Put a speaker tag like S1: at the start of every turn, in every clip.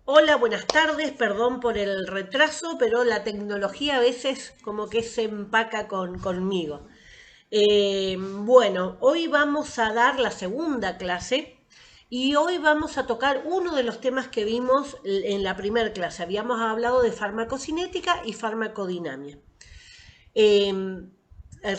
S1: Hola, buenas tardes, perdón por el retraso, pero la tecnología a veces como que se empaca conmigo. Bueno, hoy vamos a dar la segunda clase y hoy vamos a tocar uno de los temas que vimos en la primera clase. Habíamos hablado de farmacocinética y farmacodinamia.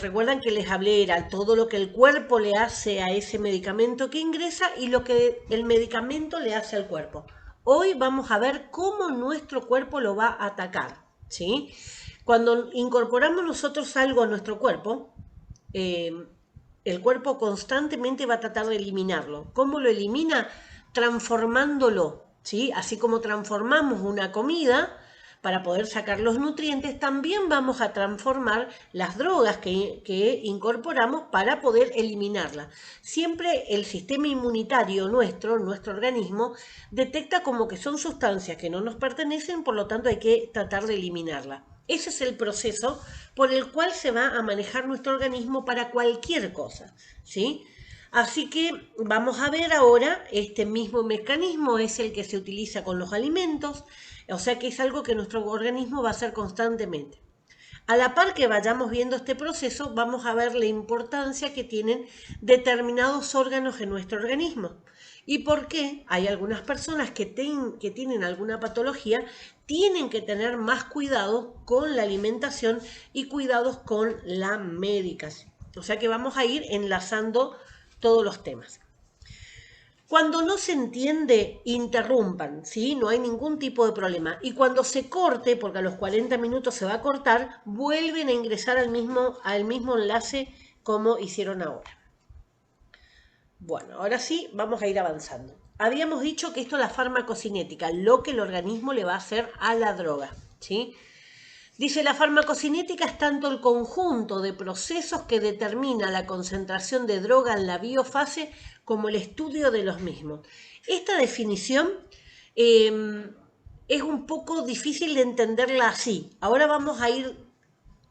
S1: Recuerdan que les hablé era todo lo que el cuerpo le hace a ese medicamento que ingresa y lo que el medicamento le hace al cuerpo. Hoy vamos a ver cómo nuestro cuerpo lo va a atacar, ¿sí? Cuando incorporamos nosotros algo a nuestro cuerpo, eh, el cuerpo constantemente va a tratar de eliminarlo. ¿Cómo lo elimina? Transformándolo, ¿sí? Así como transformamos una comida para poder sacar los nutrientes, también vamos a transformar las drogas que incorporamos para poder eliminarlas. Siempre el sistema inmunitario nuestro organismo, detecta como que son sustancias que no nos pertenecen, por lo tanto hay que tratar de eliminarlas. Ese es el proceso por el cual se va a manejar nuestro organismo para cualquier cosa, ¿sí? Así que vamos a ver ahora, este mismo mecanismo es el que se utiliza con los alimentos, o sea que es algo que nuestro organismo va a hacer constantemente. A la par que vayamos viendo este proceso, vamos a ver la importancia que tienen determinados órganos en nuestro organismo y por qué hay algunas personas que tienen alguna patología, tienen que tener más cuidado con la alimentación y cuidados con la medicación. O sea que vamos a ir enlazando todos los temas. Cuando no se entiende, interrumpan, ¿sí? No hay ningún tipo de problema. Y cuando se corte, porque a los 40 minutos se va a cortar, vuelven a ingresar al mismo enlace como hicieron ahora. Bueno, ahora sí, vamos a ir avanzando. Habíamos dicho que esto es la farmacocinética, lo que el organismo le va a hacer a la droga, ¿sí? Dice, la farmacocinética es tanto el conjunto de procesos que determina la concentración de droga en la biofase como el estudio de los mismos. Esta definición eh, es un poco difícil de entenderla así. Ahora vamos a ir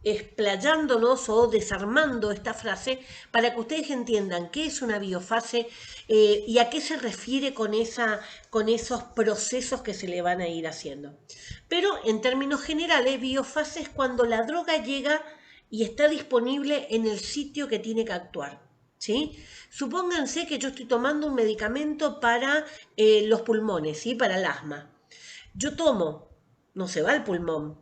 S1: explayándonos o desarmando esta frase para que ustedes entiendan qué es una biofase y a qué se refiere con esos procesos que se le van a ir haciendo. Pero en términos generales, biofase es cuando la droga llega y está disponible en el sitio que tiene que actuar. ¿Sí? Supónganse que yo estoy tomando un medicamento para los pulmones, ¿sí? Para el asma. Yo tomo, no se va al pulmón,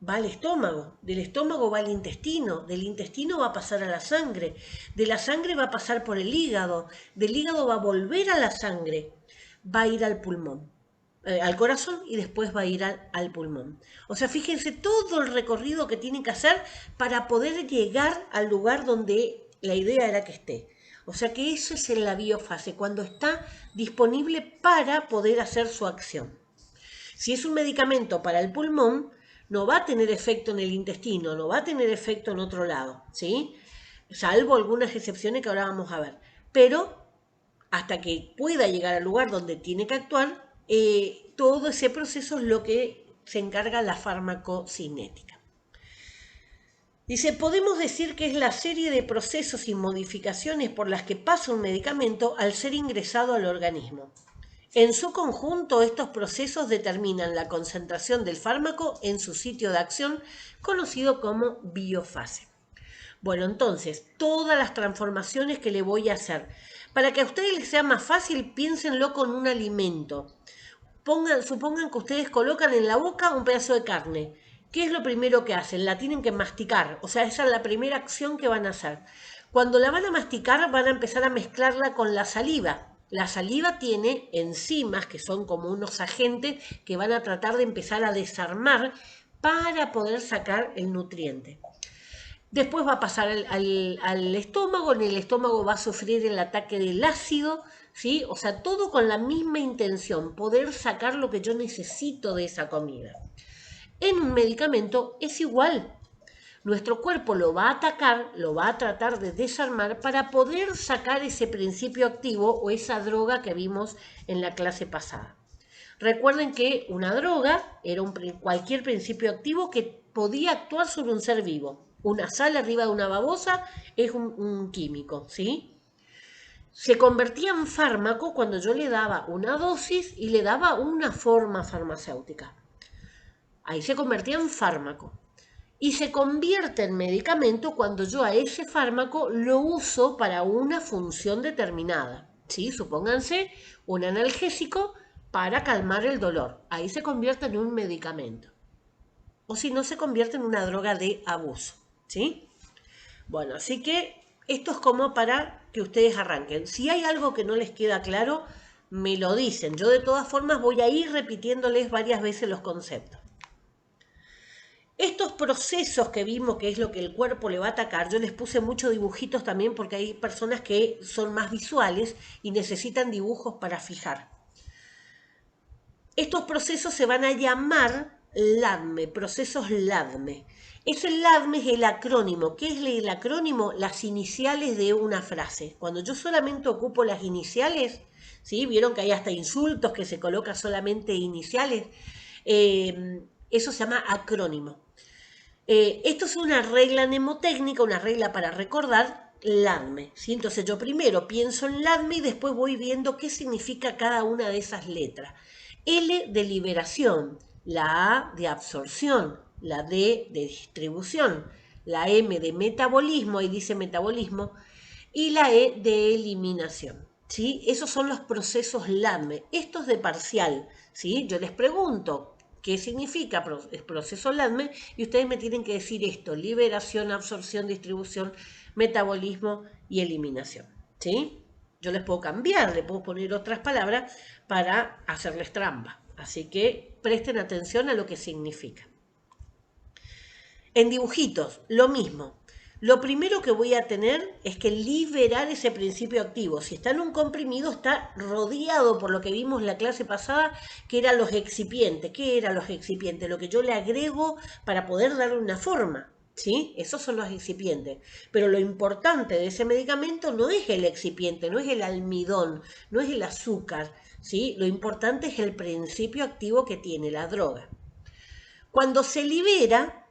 S1: va al estómago, del estómago va al intestino, del intestino va a pasar a la sangre, de la sangre va a pasar por el hígado, del hígado va a volver a la sangre, va a ir al pulmón, al corazón y después va a ir al pulmón. O sea, fíjense todo el recorrido que tienen que hacer para poder llegar al lugar donde la idea era que esté. O sea que eso es en la biofase, cuando está disponible para poder hacer su acción. Si es un medicamento para el pulmón, no va a tener efecto en el intestino, no va a tener efecto en otro lado, ¿sí? Salvo algunas excepciones que ahora vamos a ver. Pero hasta que pueda llegar al lugar donde tiene que actuar, todo ese proceso es lo que se encarga la farmacocinética. Dice, podemos decir que es la serie de procesos y modificaciones por las que pasa un medicamento al ser ingresado al organismo. En su conjunto, estos procesos determinan la concentración del fármaco en su sitio de acción, conocido como biofase. Bueno, entonces, todas las transformaciones que le voy a hacer. Para que a ustedes les sea más fácil, piénsenlo con un alimento. Supongan que ustedes colocan en la boca un pedazo de carne. ¿Qué es lo primero que hacen? La tienen que masticar. O sea, esa es la primera acción que van a hacer. Cuando la van a masticar, van a empezar a mezclarla con la saliva. La saliva tiene enzimas que son como unos agentes que van a tratar de empezar a desarmar para poder sacar el nutriente. Después va a pasar al estómago, en el estómago va a sufrir el ataque del ácido, ¿sí? O sea, todo con la misma intención, poder sacar lo que yo necesito de esa comida. En un medicamento es igual. Nuestro cuerpo lo va a atacar, lo va a tratar de desarmar para poder sacar ese principio activo o esa droga que vimos en la clase pasada. Recuerden que una droga era cualquier principio activo que podía actuar sobre un ser vivo. Una sal arriba de una babosa es un químico, ¿sí? se convertía en fármaco cuando yo le daba una dosis y le daba una forma farmacéutica. Ahí se convertía en fármaco. Y se convierte en medicamento cuando yo a ese fármaco lo uso para una función determinada. ¿Sí? Supónganse un analgésico para calmar el dolor. Ahí se convierte en un medicamento. O si no, se convierte en una droga de abuso. ¿Sí? Bueno, así que esto es como para que ustedes arranquen. Si hay algo que no les queda claro, me lo dicen. Yo de todas formas voy a ir repitiéndoles varias veces los conceptos. Estos procesos que vimos, que es lo que el cuerpo le va a atacar, yo les puse muchos dibujitos también porque hay personas que son más visuales y necesitan dibujos para fijar. Estos procesos se van a llamar LADME, procesos LADME. Ese LADME es el acrónimo. ¿Qué es el acrónimo? Las iniciales de una frase. Cuando yo solamente ocupo las iniciales, ¿sí? Vieron que hay hasta insultos que se colocan solamente iniciales. Eso se llama acrónimo. Esto es una regla mnemotécnica, una regla para recordar LADME. ¿Sí? Entonces yo primero pienso en LADME y después voy viendo qué significa cada una de esas letras. L de liberación, la A de absorción, la D de distribución, la M de metabolismo, ahí dice metabolismo, y la E de eliminación. ¿Sí? Esos son los procesos LADME. Esto es de parcial. ¿Sí? Yo les pregunto, ¿qué significa proceso LADME? Y ustedes me tienen que decir esto: liberación, absorción, distribución, metabolismo y eliminación. ¿Sí? Yo les puedo cambiar, les puedo poner otras palabras para hacerles trampa. Así que presten atención a lo que significa. En dibujitos, lo mismo. Lo primero que voy a tener es que liberar ese principio activo. Si está en un comprimido, está rodeado por lo que vimos en la clase pasada, que eran los excipientes. ¿Qué eran los excipientes? Lo que yo le agrego para poder darle una forma. ¿Sí? Esos son los excipientes. Pero lo importante de ese medicamento no es el excipiente, no es el almidón, no es el azúcar. ¿Sí? Lo importante es el principio activo que tiene la droga. Cuando se libera,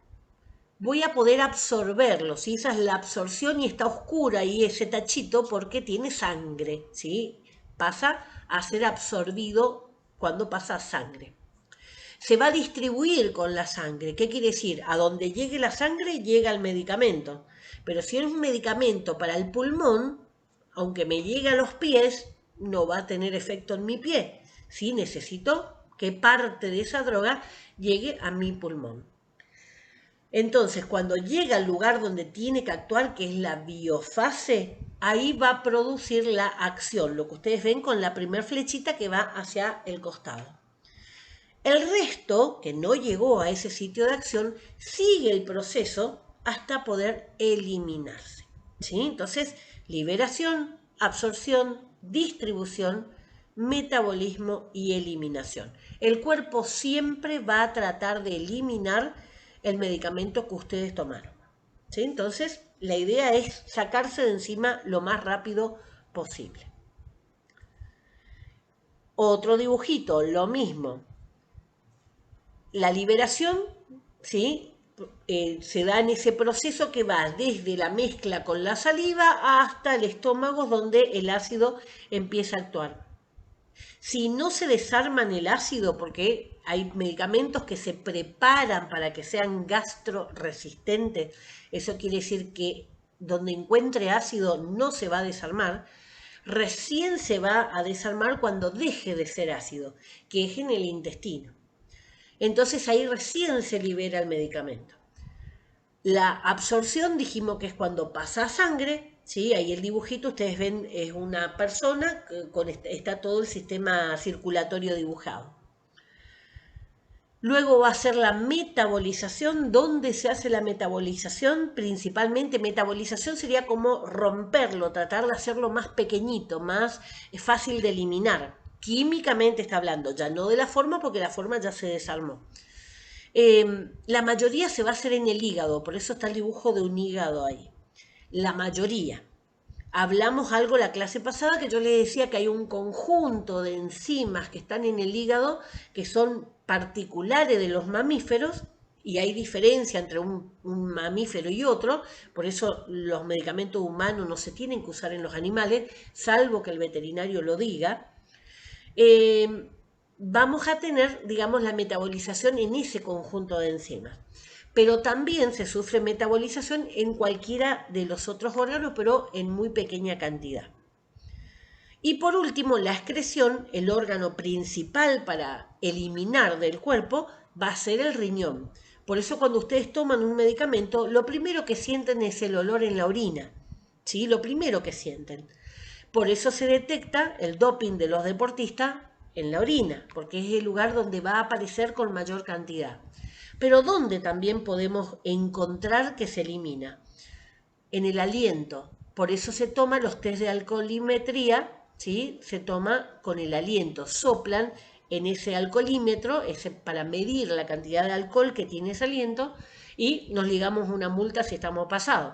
S1: voy a poder absorberlo, ¿sí? Esa es la absorción y está oscura y ese tachito porque tiene sangre, ¿sí? Pasa a ser absorbido cuando pasa sangre. Se va a distribuir con la sangre. ¿Qué quiere decir? A donde llegue la sangre llega el medicamento. Pero si es un medicamento para el pulmón, aunque me llegue a los pies, no va a tener efecto en mi pie. ¿Sí? Necesito que parte de esa droga llegue a mi pulmón. Entonces, cuando llega al lugar donde tiene que actuar, que es la biofase, ahí va a producir la acción, lo que ustedes ven con la primer flechita que va hacia el costado. El resto, que no llegó a ese sitio de acción, sigue el proceso hasta poder eliminarse. ¿Sí? Entonces, liberación, absorción, distribución, metabolismo y eliminación. El cuerpo siempre va a tratar de eliminar el medicamento que ustedes tomaron. ¿Sí? Entonces, la idea es sacarse de encima lo más rápido posible. Otro dibujito, lo mismo. La liberación, ¿sí? Se da en ese proceso que va desde la mezcla con la saliva hasta el estómago, donde el ácido empieza a actuar. Si no se desarman el ácido, porque hay medicamentos que se preparan para que sean gastroresistentes, eso quiere decir que donde encuentre ácido no se va a desarmar, recién se va a desarmar cuando deje de ser ácido, que es en el intestino. Entonces ahí recién se libera el medicamento. La absorción dijimos que es cuando pasa a sangre, ¿sí? Ahí el dibujito, ustedes ven, es una persona, está todo el sistema circulatorio dibujado. Luego va a ser la metabolización. ¿Dónde se hace la metabolización? Principalmente metabolización sería como romperlo, tratar de hacerlo más pequeñito, más fácil de eliminar. Químicamente está hablando, ya no de la forma, porque la forma ya se desarmó. La mayoría se va a hacer en el hígado, por eso está el dibujo de un hígado ahí. La mayoría. Hablamos algo la clase pasada que yo les decía que hay un conjunto de enzimas que están en el hígado que son particulares de los mamíferos y hay diferencia entre un mamífero y otro, por eso los medicamentos humanos no se tienen que usar en los animales, salvo que el veterinario lo diga. Vamos a tener, digamos, la metabolización en ese conjunto de enzimas. Pero también se sufre metabolización en cualquiera de los otros órganos, pero en muy pequeña cantidad. Y por último, la excreción, el órgano principal para eliminar del cuerpo, va a ser el riñón. Por eso cuando ustedes toman un medicamento, lo primero que sienten es el olor en la orina. ¿Sí? Lo primero que sienten. Por eso se detecta el doping de los deportistas en la orina, porque es el lugar donde va a aparecer con mayor cantidad. Pero ¿dónde también podemos encontrar que se elimina? En el aliento. Por eso se toman los test de alcoholimetría, ¿sí? Se toma con el aliento, soplan en ese alcoholímetro, para medir la cantidad de alcohol que tiene ese aliento, y nos ligamos una multa si estamos pasados.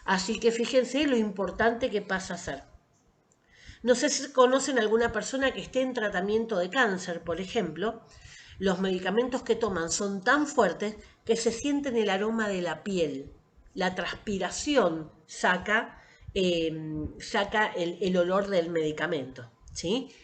S1: Así que fíjense lo importante que pasa a ser. No sé si conocen alguna persona que esté en tratamiento de cáncer, por ejemplo. Los medicamentos que toman son tan fuertes que se sienten el aroma de la piel. La transpiración saca el olor del medicamento, ¿sí?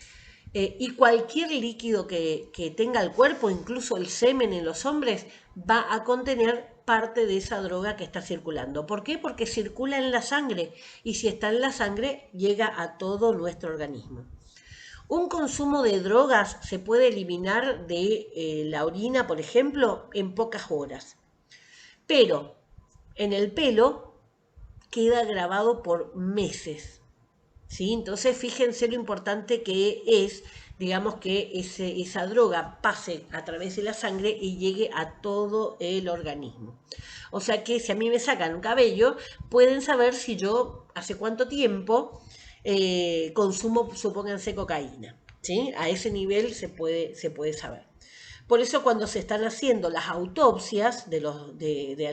S1: Y cualquier líquido que tenga el cuerpo, incluso el semen en los hombres, va a contener parte de esa droga que está circulando. ¿Por qué? Porque circula en la sangre y si está en la sangre llega a todo nuestro organismo. Un consumo de drogas se puede eliminar de la orina, por ejemplo, en pocas horas. Pero en el pelo queda grabado por meses. ¿Sí? Entonces, fíjense lo importante que es, digamos, que esa droga pase a través de la sangre y llegue a todo el organismo. O sea que si a mí me sacan un cabello, pueden saber si yo hace cuánto tiempo consumo, supónganse, cocaína. ¿Sí? A ese nivel se puede saber. Por eso cuando se están haciendo las autopsias de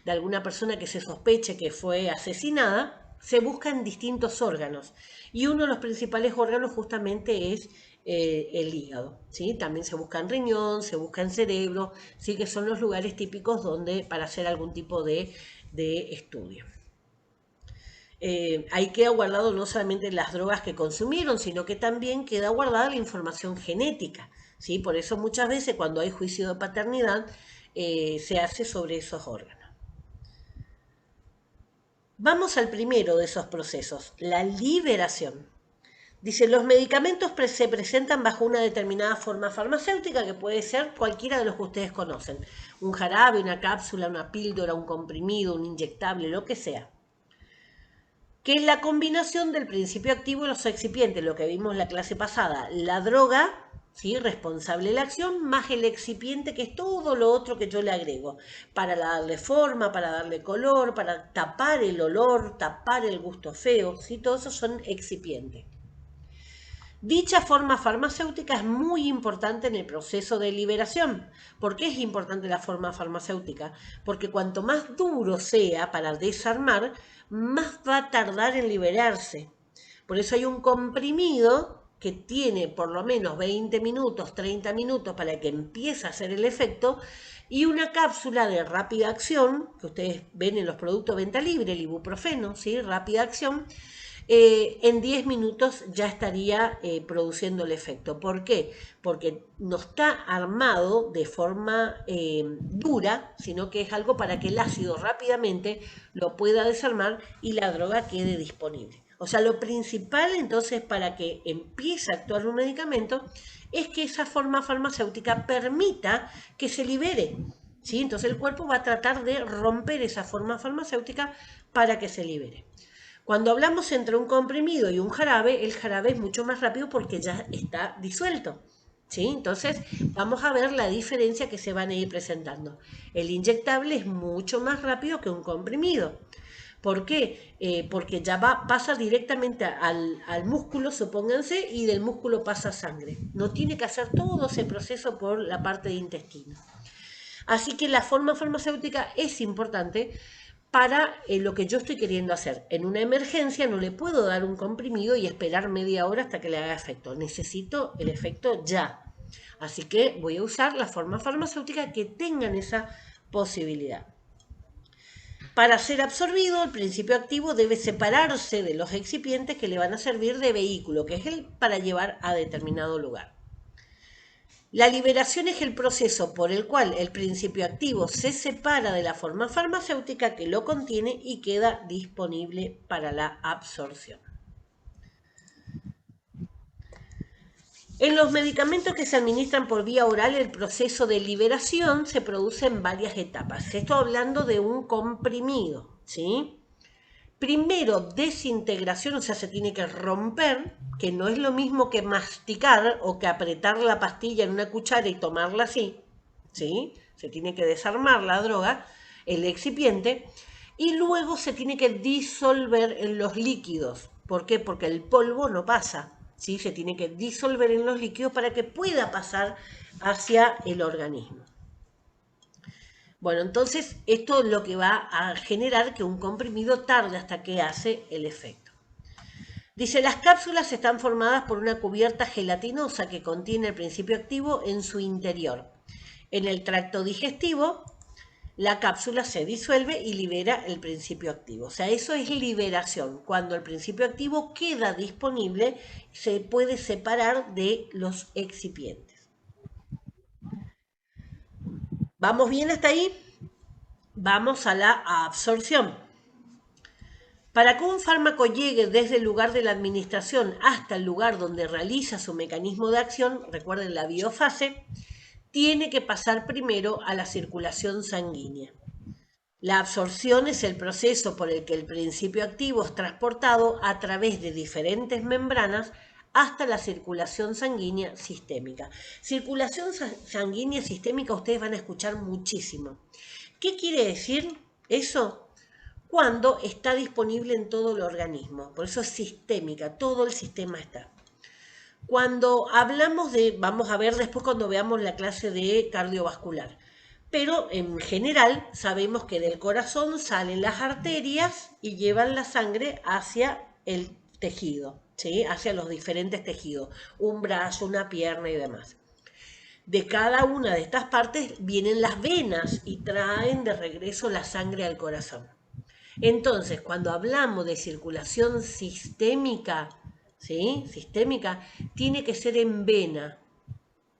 S1: alguna persona que se sospeche que fue asesinada, se buscan distintos órganos. Y uno de los principales órganos justamente es el hígado. ¿Sí? También se busca en riñón, se busca en cerebro, ¿sí? Que son los lugares típicos para hacer algún tipo de estudio. Ahí queda guardado no solamente las drogas que consumieron, sino que también queda guardada la información genética. ¿Sí? Por eso muchas veces cuando hay juicio de paternidad se hace sobre esos órganos. Vamos al primero de esos procesos, la liberación. Dice, los medicamentos se presentan bajo una determinada forma farmacéutica que puede ser cualquiera de los que ustedes conocen. Un jarabe, una cápsula, una píldora, un comprimido, un inyectable, lo que sea. Que es la combinación del principio activo y los excipientes, lo que vimos en la clase pasada. La droga, ¿sí? Responsable de la acción, más el excipiente, que es todo lo otro que yo le agrego, para darle forma, para darle color, para tapar el olor, tapar el gusto feo, ¿sí? Todo eso son excipientes. Dicha forma farmacéutica es muy importante en el proceso de liberación. ¿Por qué es importante la forma farmacéutica? Porque cuanto más duro sea para desarmar, más va a tardar en liberarse. Por eso hay un comprimido que tiene por lo menos 20 minutos, 30 minutos para que empiece a hacer el efecto, y una cápsula de rápida acción, que ustedes ven en los productos de venta libre, el ibuprofeno, ¿sí? Rápida acción, en 10 minutos ya estaría produciendo el efecto. ¿Por qué? Porque no está armado de forma dura, sino que es algo para que el ácido rápidamente lo pueda desarmar y la droga quede disponible. O sea, lo principal entonces para que empiece a actuar un medicamento es que esa forma farmacéutica permita que se libere. ¿Sí? Entonces el cuerpo va a tratar de romper esa forma farmacéutica para que se libere. Cuando hablamos entre un comprimido y un jarabe, el jarabe es mucho más rápido porque ya está disuelto. ¿Sí? Entonces vamos a ver la diferencia que se van a ir presentando. El inyectable es mucho más rápido que un comprimido. ¿Por qué? Porque ya pasa directamente al músculo, supónganse, y del músculo pasa a sangre. No tiene que hacer todo ese proceso por la parte de intestino. Así que la forma farmacéutica es importante para lo que yo estoy queriendo hacer. En una emergencia no le puedo dar un comprimido y esperar media hora hasta que le haga efecto. Necesito el efecto ya. Así que voy a usar la forma farmacéutica que tengan esa posibilidad. Para ser absorbido, el principio activo debe separarse de los excipientes que le van a servir de vehículo, que es el para llevar a determinado lugar. La liberación es el proceso por el cual el principio activo se separa de la forma farmacéutica que lo contiene y queda disponible para la absorción. En los medicamentos que se administran por vía oral, el proceso de liberación se produce en varias etapas. Estoy hablando de un comprimido, ¿sí? Primero, desintegración, o sea, se tiene que romper, que no es lo mismo que masticar o que apretar la pastilla en una cuchara y tomarla así, ¿sí? Se tiene que desarmar la droga, el excipiente, y luego se tiene que disolver en los líquidos. ¿Por qué? Porque el polvo no pasa, ¿sí? Se tiene que disolver en los líquidos para que pueda pasar hacia el organismo. Bueno, entonces esto es lo que va a generar que un comprimido tarde hasta que hace el efecto. Dice, las cápsulas están formadas por una cubierta gelatinosa que contiene el principio activo en su interior. En el tracto digestivo, la cápsula se disuelve y libera el principio activo. O sea, eso es liberación. Cuando el principio activo queda disponible, se puede separar de los excipientes. ¿Vamos bien hasta ahí? Vamos a la absorción. Para que un fármaco llegue desde el lugar de la administración hasta el lugar donde realiza su mecanismo de acción, recuerden la biofase, tiene que pasar primero a la circulación sanguínea. La absorción es el proceso por el que el principio activo es transportado a través de diferentes membranas hasta la circulación sanguínea sistémica. Circulación sanguínea sistémica ustedes van a escuchar muchísimo. ¿Qué quiere decir eso? Cuando está disponible en todo el organismo. Por eso es sistémica, todo el sistema está. Cuando hablamos de, vamos a ver después cuando veamos la clase de cardiovascular, pero en general sabemos que del corazón salen las arterias y llevan la sangre hacia el tejido, ¿sí? Hacia los diferentes tejidos, un brazo, una pierna y demás. De cada una de estas partes vienen las venas y traen de regreso la sangre al corazón. Entonces, cuando hablamos de circulación sistémica, ¿sí? Sistémica, tiene que ser en vena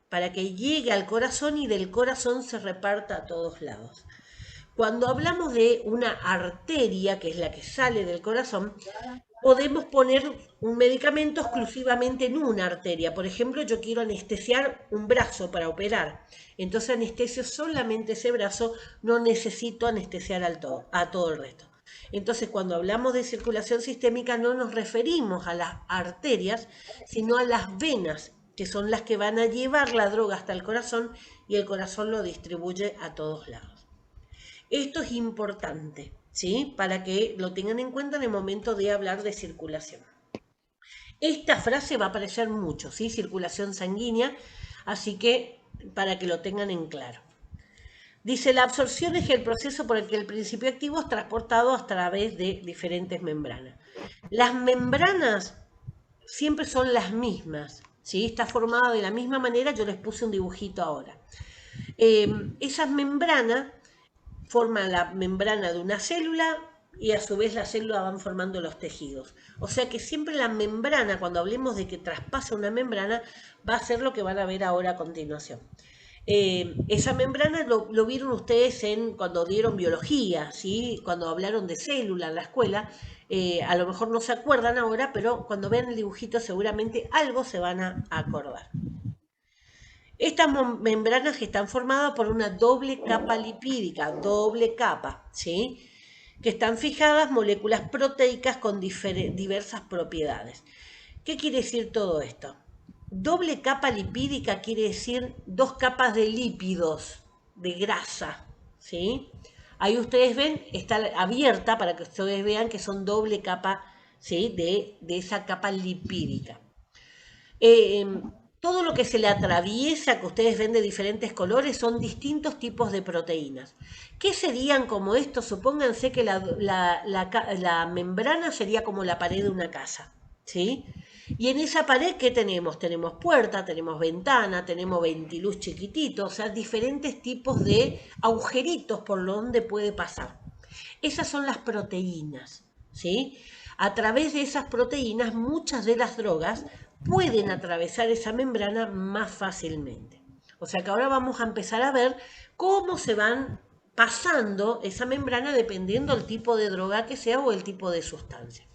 S1: para que llegue al corazón y del corazón se reparta a todos lados. Cuando hablamos de una arteria, que es la que sale del corazón, podemos poner un medicamento exclusivamente en una arteria. Por ejemplo, yo quiero anestesiar un brazo para operar. Entonces anestesio solamente ese brazo, no necesito anestesiar a todo el resto. Entonces, cuando hablamos de circulación sistémica no nos referimos a las arterias, sino a las venas, que son las que van a llevar la droga hasta el corazón y el corazón lo distribuye a todos lados. Esto es importante, ¿sí? Para que lo tengan en cuenta en el momento de hablar de circulación. Esta frase va a aparecer mucho, ¿sí? Circulación sanguínea, así que para que lo tengan en claro. Dice, la absorción es el proceso por el que el principio activo es transportado a través de diferentes membranas. Las membranas siempre son las mismas, ¿sí? Está formada de la misma manera, yo les puse un dibujito ahora. Esas membranas forman la membrana de una célula y a su vez la célula van formando los tejidos. O sea que siempre la membrana, cuando hablemos de que traspasa una membrana, va a ser lo que van a ver ahora a continuación. Esa membrana lo vieron ustedes cuando dieron biología, ¿sí? Cuando hablaron de célula en la escuela. A lo mejor no se acuerdan ahora, pero cuando vean el dibujito seguramente algo se van a acordar. Estas membranas están formadas por una doble capa lipídica, doble capa, ¿sí? Que están fijadas moléculas proteicas con diversas propiedades. ¿Qué quiere decir todo esto? Doble capa lipídica quiere decir dos capas de lípidos, de grasa, ¿sí? Ahí ustedes ven, está abierta para que ustedes vean que son doble capa, ¿sí? de esa capa lipídica. Todo lo que se le atraviesa, que ustedes ven de diferentes colores, son distintos tipos de proteínas. ¿Qué serían como esto? Supónganse que la membrana sería como la pared de una casa, ¿sí? Y en esa pared, ¿qué tenemos? Tenemos puerta, tenemos ventana, tenemos ventiluz chiquitito, o sea, diferentes tipos de agujeritos por donde puede pasar. Esas son las proteínas, ¿sí? A través de esas proteínas, muchas de las drogas pueden atravesar esa membrana más fácilmente. O sea que ahora vamos a empezar a ver cómo se van pasando esa membrana dependiendo del tipo de droga que sea o el tipo de sustancia.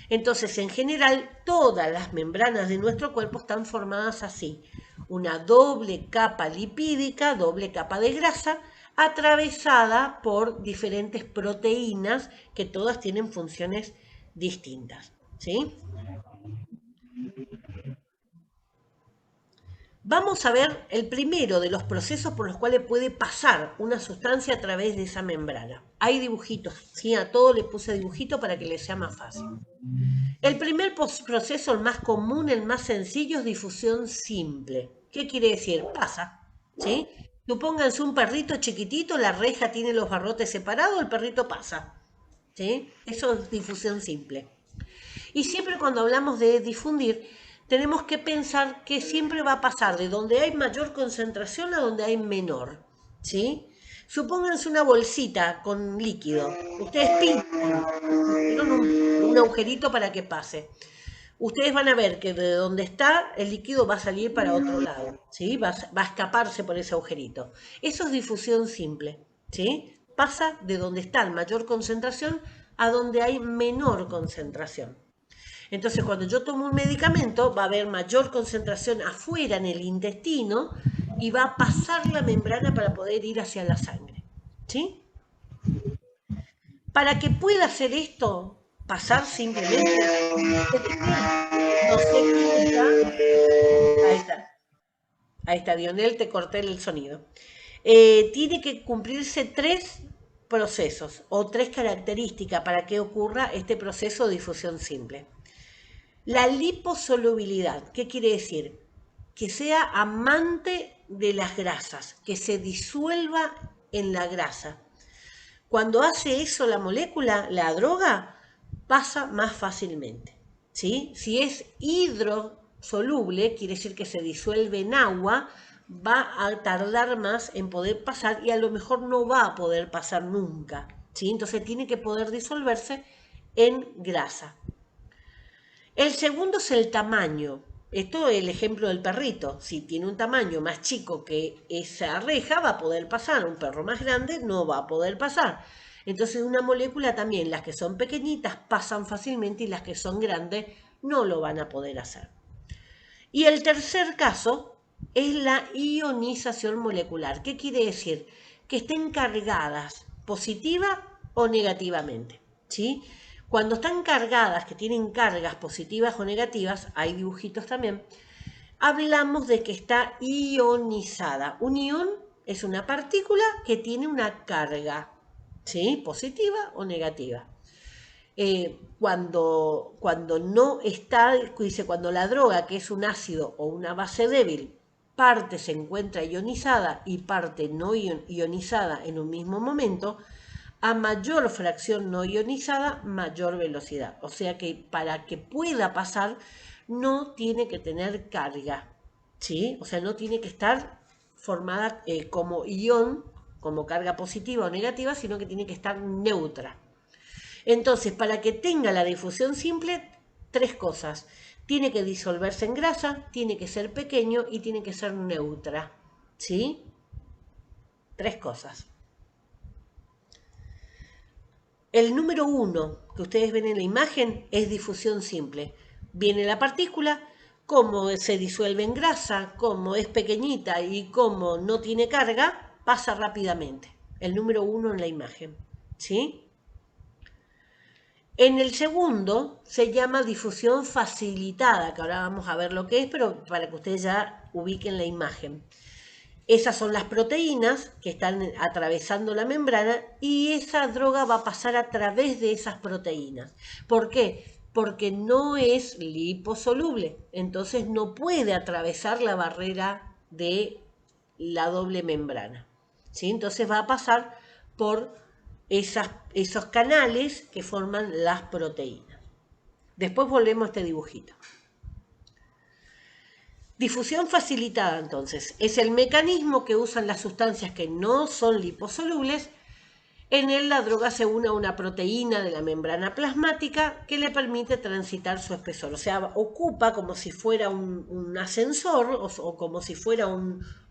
S1: Entonces, en general, todas las membranas de nuestro cuerpo están formadas así. Una doble capa lipídica, doble capa de grasa, atravesada por diferentes proteínas que todas tienen funciones distintas. ¿Sí? Vamos a ver el primero de los procesos por los cuales puede pasar una sustancia a través de esa membrana. Hay dibujitos, ¿sí? A todo le puse dibujito para que les sea más fácil. El primer proceso, el más común, el más sencillo, es difusión simple. ¿Qué quiere decir? Pasa, ¿sí? Supónganse un perrito chiquitito, la reja tiene los barrotes separados, el perrito pasa, ¿sí? Eso es difusión simple. Y siempre cuando hablamos de difundir, tenemos que pensar que siempre va a pasar de donde hay mayor concentración a donde hay menor, ¿sí? Supónganse una bolsita con líquido. Ustedes pintan, hicieron un agujerito para que pase. Ustedes van a ver que de donde está el líquido va a salir para otro lado, ¿sí? Va a escaparse por ese agujerito. Eso es difusión simple, ¿sí? Pasa de donde está la mayor concentración a donde hay menor concentración. Entonces, cuando yo tomo un medicamento, va a haber mayor concentración afuera en el intestino y va a pasar la membrana para poder ir hacia la sangre, ¿sí? Para que pueda hacer esto, pasar simplemente, no sé química. Ahí está, ahí está, Dionel, te corté el sonido. Tiene que cumplirse tres procesos o tres características para que ocurra este proceso de difusión simple. La liposolubilidad, ¿qué quiere decir? Que sea amante de las grasas, que se disuelva en la grasa. Cuando hace eso la molécula, la droga, pasa más fácilmente, ¿sí? Si es hidrosoluble, quiere decir que se disuelve en agua, va a tardar más en poder pasar y a lo mejor no va a poder pasar nunca, ¿sí? Entonces tiene que poder disolverse en grasa. El segundo es el tamaño. Esto es el ejemplo del perrito. Si tiene un tamaño más chico que esa reja, va a poder pasar. Un perro más grande no va a poder pasar. Entonces, una molécula también, las que son pequeñitas pasan fácilmente y las que son grandes no lo van a poder hacer. Y el tercer caso es la ionización molecular. ¿Qué quiere decir? Que estén cargadas positiva o negativamente, ¿sí? Cuando están cargadas, que tienen cargas positivas o negativas, hay dibujitos también, hablamos de que está ionizada. Un ion es una partícula que tiene una carga, ¿sí? Positiva o negativa. Cuando no está, dice, cuando la droga, que es un ácido o una base débil, parte se encuentra ionizada y parte no ionizada en un mismo momento, a mayor fracción no ionizada, mayor velocidad. O sea que para que pueda pasar, no tiene que tener carga, ¿sí? O sea, no tiene que estar formada como ion, como carga positiva o negativa, sino que tiene que estar neutra. Entonces, para que tenga la difusión simple, tres cosas. Tiene que disolverse en grasa, tiene que ser pequeño y tiene que ser neutra, ¿sí? Tres cosas. El número 1 que ustedes ven en la imagen es difusión simple. Viene la partícula, como se disuelve en grasa, como es pequeñita y como no tiene carga, pasa rápidamente. El número 1 en la imagen, ¿sí? En el segundo se llama difusión facilitada, que ahora vamos a ver lo que es, pero para que ustedes ya ubiquen la imagen. Esas son las proteínas que están atravesando la membrana y esa droga va a pasar a través de esas proteínas. ¿Por qué? Porque no es liposoluble, entonces no puede atravesar la barrera de la doble membrana, ¿sí? Entonces va a pasar por esos canales que forman las proteínas. Después volvemos a este dibujito. Difusión facilitada, entonces, es el mecanismo que usan las sustancias que no son liposolubles. En él la droga se une a una proteína de la membrana plasmática que le permite transitar su espesor. O sea, ocupa como si fuera un ascensor o como si fuera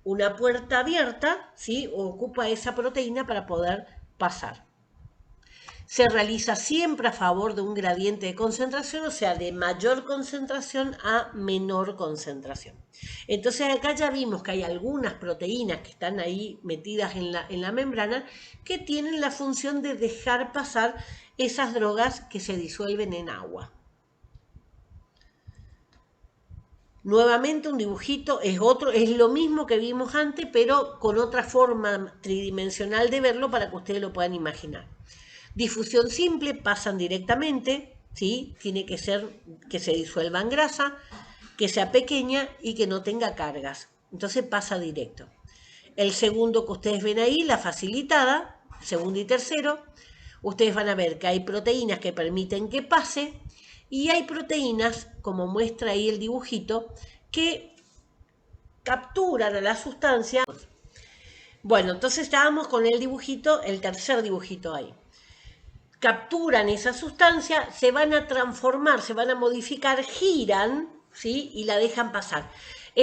S1: una puerta abierta, ¿sí? Ocupa esa proteína para poder pasar. Se realiza siempre a favor de un gradiente de concentración, o sea, de mayor concentración a menor concentración. Entonces acá ya vimos que hay algunas proteínas que están ahí metidas en la membrana que tienen la función de dejar pasar esas drogas que se disuelven en agua. Nuevamente un dibujito es lo mismo que vimos antes, pero con otra forma tridimensional de verlo para que ustedes lo puedan imaginar. Difusión simple, pasan directamente, ¿sí? Tiene que ser que se disuelva en grasa, que sea pequeña y que no tenga cargas. Entonces pasa directo. El segundo que ustedes ven ahí, la facilitada, segundo y tercero, ustedes van a ver que hay proteínas que permiten que pase y hay proteínas, como muestra ahí el dibujito, que capturan a la sustancia. Bueno, entonces estábamos con el dibujito, el tercer dibujito ahí. Capturan esa sustancia, se van a transformar, se van a modificar, giran, ¿sí? Y la dejan pasar.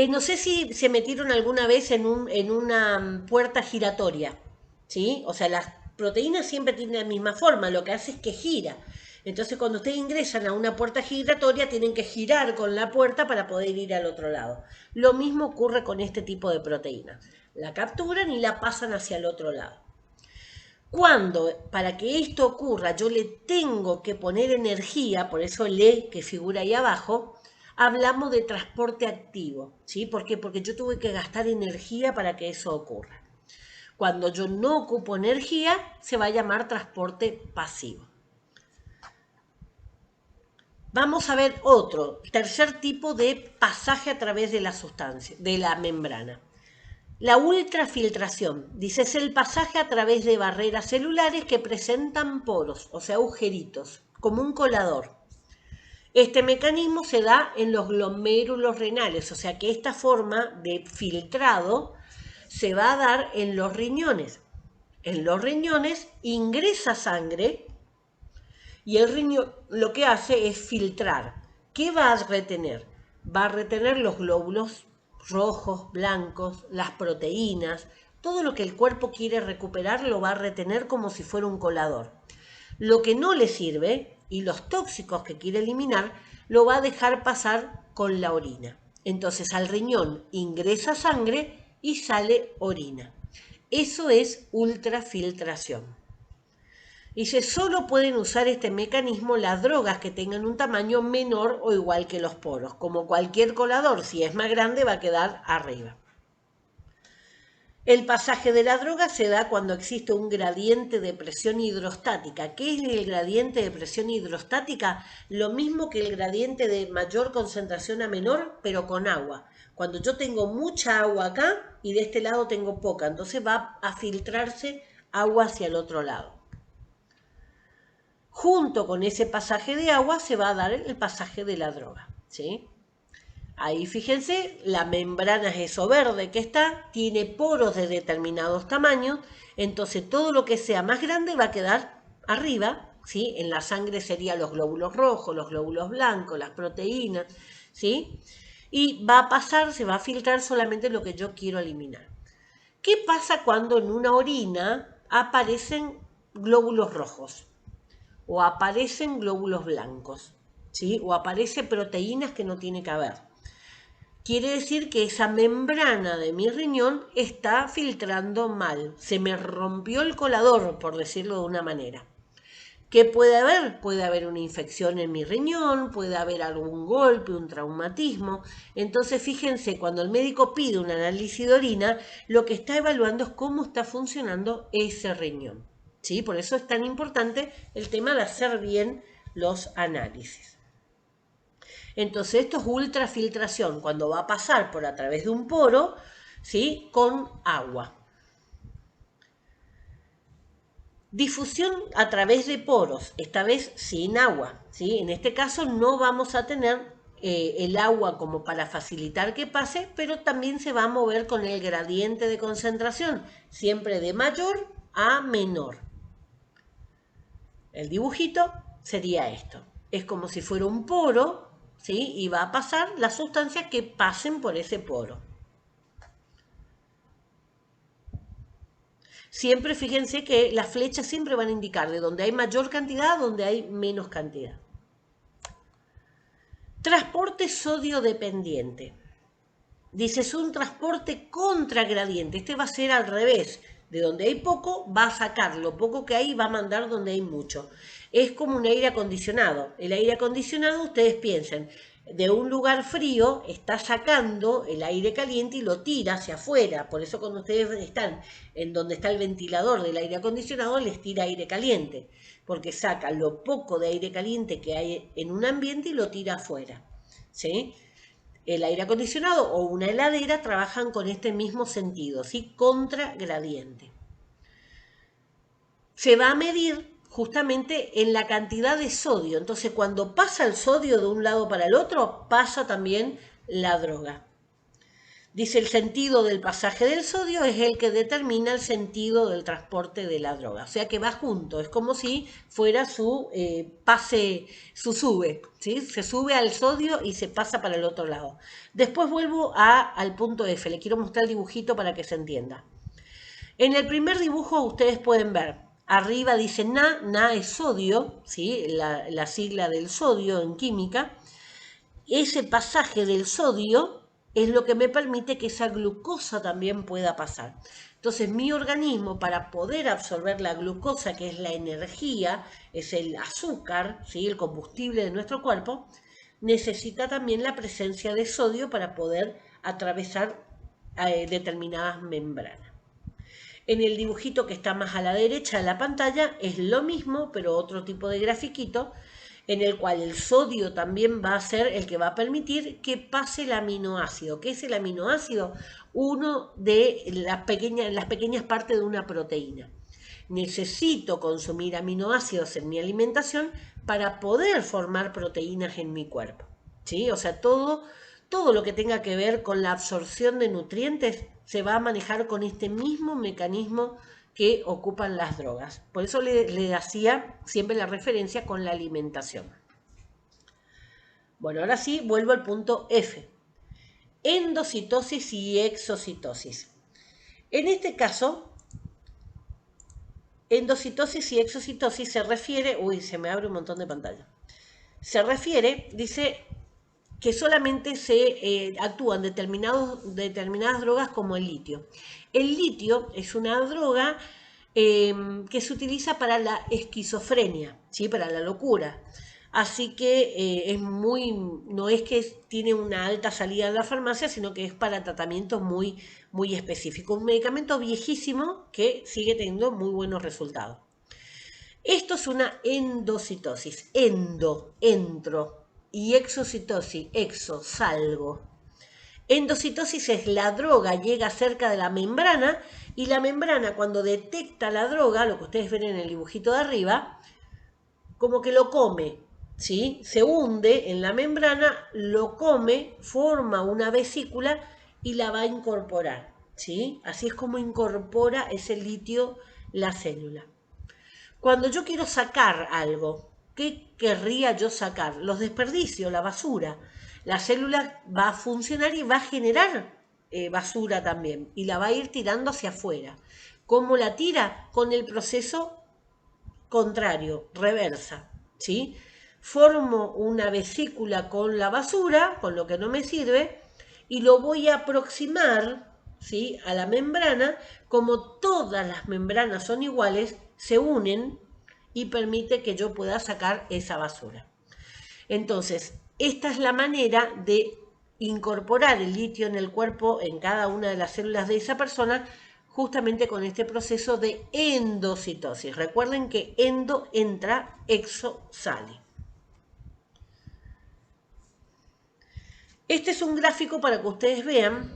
S1: No sé si se metieron alguna vez en una puerta giratoria, ¿sí? O sea, las proteínas siempre tienen la misma forma, lo que hace es que gira. Entonces, cuando ustedes ingresan a una puerta giratoria, tienen que girar con la puerta para poder ir al otro lado. Lo mismo ocurre con este tipo de proteínas. La capturan y la pasan hacia el otro lado. Cuando, para que esto ocurra, yo le tengo que poner energía, por eso el E que figura ahí abajo, hablamos de transporte activo, ¿sí? ¿Por qué? Porque yo tuve que gastar energía para que eso ocurra. Cuando yo no ocupo energía, se va a llamar transporte pasivo. Vamos a ver otro, tercer tipo de pasaje a través de la sustancia, de la membrana. La ultrafiltración, dice, es el pasaje a través de barreras celulares que presentan poros, o sea, agujeritos, como un colador. Este mecanismo se da en los glomérulos renales, o sea que esta forma de filtrado se va a dar en los riñones. En los riñones ingresa sangre y el riñón lo que hace es filtrar. ¿Qué va a retener? Va a retener los glóbulos rojos, blancos, las proteínas, todo lo que el cuerpo quiere recuperar lo va a retener como si fuera un colador. Lo que no le sirve y los tóxicos que quiere eliminar lo va a dejar pasar con la orina. Entonces al riñón ingresa sangre y sale orina. Eso es ultrafiltración. Dice, solo pueden usar este mecanismo las drogas que tengan un tamaño menor o igual que los poros. Como cualquier colador, si es más grande va a quedar arriba. El pasaje de la droga se da cuando existe un gradiente de presión hidrostática. ¿Qué es el gradiente de presión hidrostática? Lo mismo que el gradiente de mayor concentración a menor, pero con agua. Cuando yo tengo mucha agua acá y de este lado tengo poca, entonces va a filtrarse agua hacia el otro lado. Junto con ese pasaje de agua se va a dar el pasaje de la droga, ¿sí? Ahí fíjense, la membrana es eso verde que está, tiene poros de determinados tamaños, entonces todo lo que sea más grande va a quedar arriba, ¿sí? En la sangre serían los glóbulos rojos, los glóbulos blancos, las proteínas, ¿sí? Y va a pasar, se va a filtrar solamente lo que yo quiero eliminar. ¿Qué pasa cuando en una orina aparecen glóbulos rojos? O aparecen glóbulos blancos, ¿sí? O aparecen proteínas que no tiene que haber. Quiere decir que esa membrana de mi riñón está filtrando mal. Se me rompió el colador, por decirlo de una manera. ¿Qué puede haber? Puede haber una infección en mi riñón, puede haber algún golpe, un traumatismo. Entonces, fíjense, cuando el médico pide un análisis de orina, lo que está evaluando es cómo está funcionando ese riñón. ¿Sí? Por eso es tan importante el tema de hacer bien los análisis. Entonces, esto es ultrafiltración, cuando va a pasar por a través de un poro, ¿sí? Con agua. Difusión a través de poros, esta vez sin agua, ¿sí? En este caso no vamos a tener el agua como para facilitar que pase, pero también se va a mover con el gradiente de concentración, siempre de mayor a menor. El dibujito sería esto. Es como si fuera un poro, ¿sí? Y va a pasar las sustancias que pasen por ese poro. Siempre fíjense que las flechas siempre van a indicar de donde hay mayor cantidad a donde hay menos cantidad. Transporte sodio dependiente. Dice, es un transporte contragradiente. Este va a ser al revés. De donde hay poco, va a sacar lo poco que hay y va a mandar donde hay mucho. Es como un aire acondicionado. El aire acondicionado, ustedes piensen, de un lugar frío está sacando el aire caliente y lo tira hacia afuera. Por eso cuando ustedes están en donde está el ventilador del aire acondicionado, les tira aire caliente. Porque saca lo poco de aire caliente que hay en un ambiente y lo tira afuera. ¿Sí? El aire acondicionado o una heladera trabajan con este mismo sentido, ¿sí? Contragradiente. Se va a medir justamente en la cantidad de sodio. Entonces, cuando pasa el sodio de un lado para el otro, pasa también la droga. Dice, el sentido del pasaje del sodio es el que determina el sentido del transporte de la droga. O sea que va junto, es como si fuera su pase, su sube, ¿sí? Se sube al sodio y se pasa para el otro lado. Después vuelvo al punto F, le quiero mostrar el dibujito para que se entienda. En el primer dibujo ustedes pueden ver, arriba dice Na es sodio, ¿sí? La sigla del sodio en química. Ese pasaje del sodio es lo que me permite que esa glucosa también pueda pasar. Entonces mi organismo, para poder absorber la glucosa, que es la energía, es el azúcar, ¿sí? El combustible de nuestro cuerpo, necesita también la presencia de sodio para poder atravesar determinadas membranas. En el dibujito que está más a la derecha de la pantalla es lo mismo, pero otro tipo de grafiquito, en el cual el sodio también va a ser el que va a permitir que pase el aminoácido. ¿Qué es el aminoácido? Uno de las pequeñas partes de una proteína. Necesito consumir aminoácidos en mi alimentación para poder formar proteínas en mi cuerpo. ¿Sí? O sea, todo lo que tenga que ver con la absorción de nutrientes se va a manejar con este mismo mecanismo que ocupan las drogas. Por eso le hacía siempre la referencia con la alimentación. Bueno, ahora sí, vuelvo al punto F. Endocitosis y exocitosis. En este caso, endocitosis y exocitosis se refiere... Uy, se me abre un montón de pantalla. Se refiere, dice, que solamente se actúan determinadas drogas como el litio. El litio es una droga que se utiliza para la esquizofrenia, ¿sí? Para la locura. Así que no es que tiene una alta salida en la farmacia, sino que es para tratamientos muy, muy específicos. Un medicamento viejísimo que sigue teniendo muy buenos resultados. Esto es una endocitosis. Entro. Y exocitosis, salgo. Endocitosis es la droga llega cerca de la membrana y la membrana cuando detecta la droga, lo que ustedes ven en el dibujito de arriba, como que lo come, ¿sí? Se hunde en la membrana, lo come, forma una vesícula y la va a incorporar, ¿sí? Así es como incorpora ese litio la célula. Cuando yo quiero sacar algo, ¿qué querría yo sacar? Los desperdicios, la basura. La célula va a funcionar y va a generar basura también y la va a ir tirando hacia afuera. ¿Cómo la tira? Con el proceso contrario, reversa, ¿sí? Formo una vesícula con la basura, con lo que no me sirve, y lo voy a aproximar, ¿sí? A la membrana. Como todas las membranas son iguales, se unen y permite que yo pueda sacar esa basura. Entonces, esta es la manera de incorporar el litio en el cuerpo, en cada una de las células de esa persona, justamente con este proceso de endocitosis. Recuerden que endo entra, exo sale. Este es un gráfico para que ustedes vean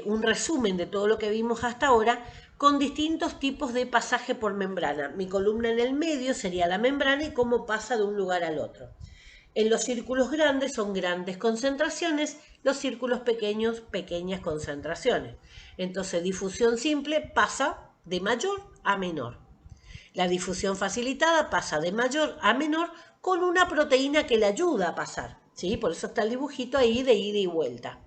S1: un resumen de todo lo que vimos hasta ahora con distintos tipos de pasaje por membrana. Mi columna en el medio sería la membrana y cómo pasa de un lugar al otro. En los círculos grandes son grandes concentraciones, los círculos pequeños, pequeñas concentraciones. Entonces, difusión simple pasa de mayor a menor. La difusión facilitada pasa de mayor a menor con una proteína que le ayuda a pasar, ¿sí? Por eso está el dibujito ahí de ida y vuelta.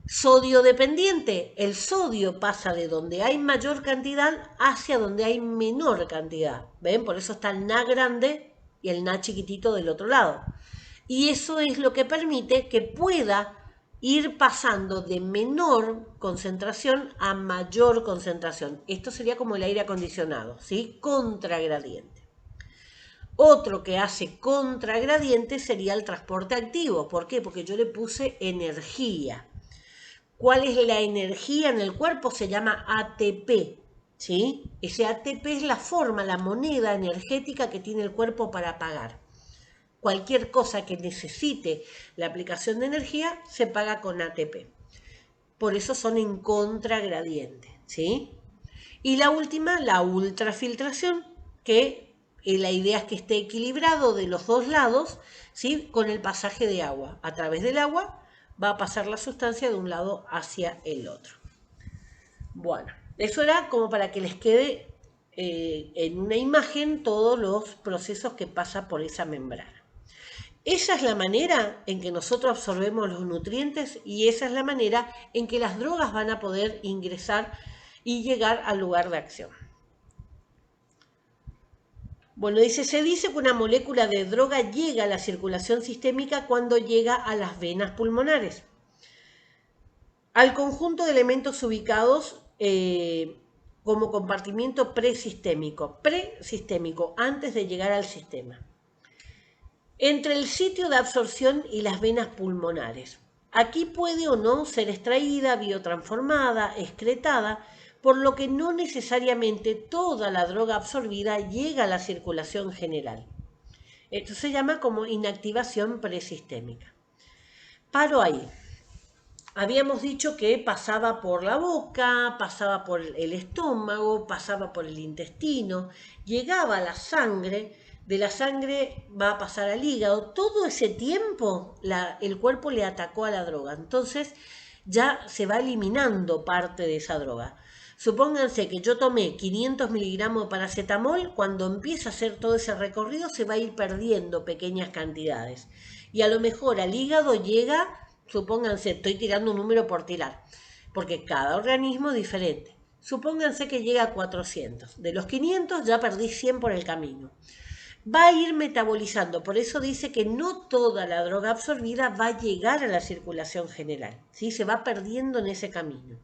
S1: Sodio dependiente, el sodio pasa de donde hay mayor cantidad hacia donde hay menor cantidad. ¿Ven? Por eso está el Na grande y el Na chiquitito del otro lado. Y eso es lo que permite que pueda ir pasando de menor concentración a mayor concentración. Esto sería como el aire acondicionado, ¿sí? Contragradiente. Otro que hace contragradiente sería el transporte activo. ¿Por qué? Porque yo le puse energía. ¿Cuál es la energía en el cuerpo? Se llama ATP, ¿sí? Ese ATP es la forma, la moneda energética que tiene el cuerpo para pagar. Cualquier cosa que necesite la aplicación de energía se paga con ATP. Por eso son en contragradiente, ¿sí? Y la última, la ultrafiltración, que la idea es que esté equilibrado de los dos lados, ¿sí? Con el pasaje de agua. A través del agua va a pasar la sustancia de un lado hacia el otro. Bueno, eso era como para que les quede en una imagen todos los procesos que pasa por esa membrana. Esa es la manera en que nosotros absorbemos los nutrientes y esa es la manera en que las drogas van a poder ingresar y llegar al lugar de acción. Bueno, se dice que una molécula de droga llega a la circulación sistémica cuando llega a las venas pulmonares. Al conjunto de elementos ubicados como compartimiento presistémico, antes de llegar al sistema. Entre el sitio de absorción y las venas pulmonares. Aquí puede o no ser extraída, biotransformada, excretada, por lo que no necesariamente toda la droga absorbida llega a la circulación general. Esto se llama como inactivación presistémica. Paro ahí. Habíamos dicho que pasaba por la boca, pasaba por el estómago, pasaba por el intestino, llegaba a la sangre, de la sangre va a pasar al hígado. Todo ese tiempo el cuerpo le atacó a la droga. Entonces ya se va eliminando parte de esa droga. Supónganse que yo tomé 500 miligramos de paracetamol, cuando empieza a hacer todo ese recorrido se va a ir perdiendo pequeñas cantidades. Y a lo mejor al hígado llega, supónganse, estoy tirando un número por tirar, porque cada organismo es diferente. Supónganse que llega a 400. De los 500 ya perdí 100 por el camino. Va a ir metabolizando, por eso dice que no toda la droga absorbida va a llegar a la circulación general, ¿sí? Se va perdiendo en ese camino.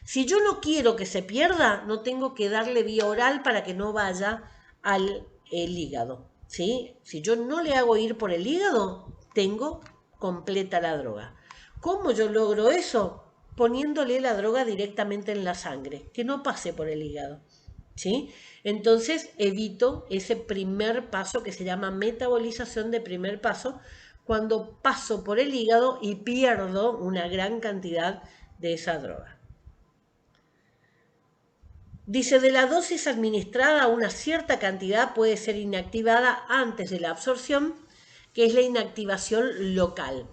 S1: Si yo no quiero que se pierda, no tengo que darle vía oral para que no vaya al hígado, ¿sí? Si yo no le hago ir por el hígado, tengo completa la droga. ¿Cómo yo logro eso? Poniéndole la droga directamente en la sangre, que no pase por el hígado, ¿sí? Entonces evito ese primer paso que se llama metabolización de primer paso, cuando paso por el hígado y pierdo una gran cantidad de esa droga. Dice, de la dosis administrada, una cierta cantidad puede ser inactivada antes de la absorción, que es la inactivación local.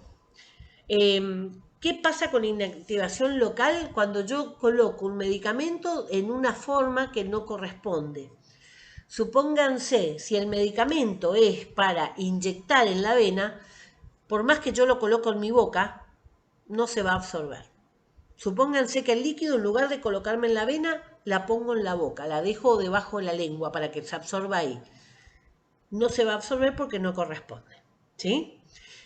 S1: ¿Qué pasa con inactivación local? Cuando yo coloco un medicamento en una forma que no corresponde. Supónganse, si el medicamento es para inyectar en la vena, por más que yo lo coloco en mi boca, no se va a absorber. Supónganse que el líquido, en lugar de colocarme en la vena, la pongo en la boca, la dejo debajo de la lengua para que se absorba ahí. No se va a absorber porque no corresponde, ¿sí?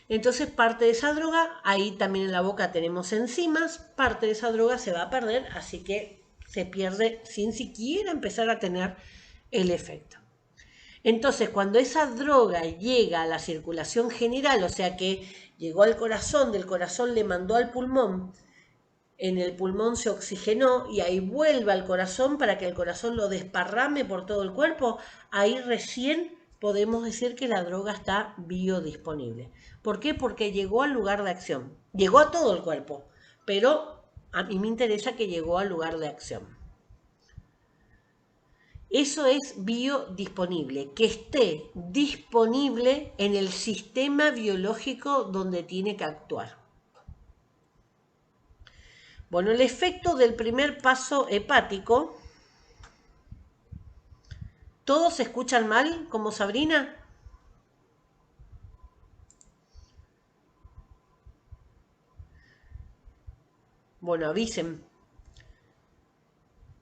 S1: Entonces parte de esa droga, ahí también en la boca tenemos enzimas, parte de esa droga se va a perder, así que se pierde sin siquiera empezar a tener el efecto. Entonces, cuando esa droga llega a la circulación general, o sea que llegó al corazón, del corazón le mandó al pulmón, en el pulmón se oxigenó y ahí vuelve al corazón para que el corazón lo desparrame por todo el cuerpo, ahí recién podemos decir que la droga está biodisponible. ¿Por qué? Porque llegó al lugar de acción. Llegó a todo el cuerpo, pero a mí me interesa que llegó al lugar de acción. Eso es biodisponible, que esté disponible en el sistema biológico donde tiene que actuar. Bueno, el efecto del primer paso hepático. ¿Todos se escuchan mal, como Sabrina? Bueno, avisen.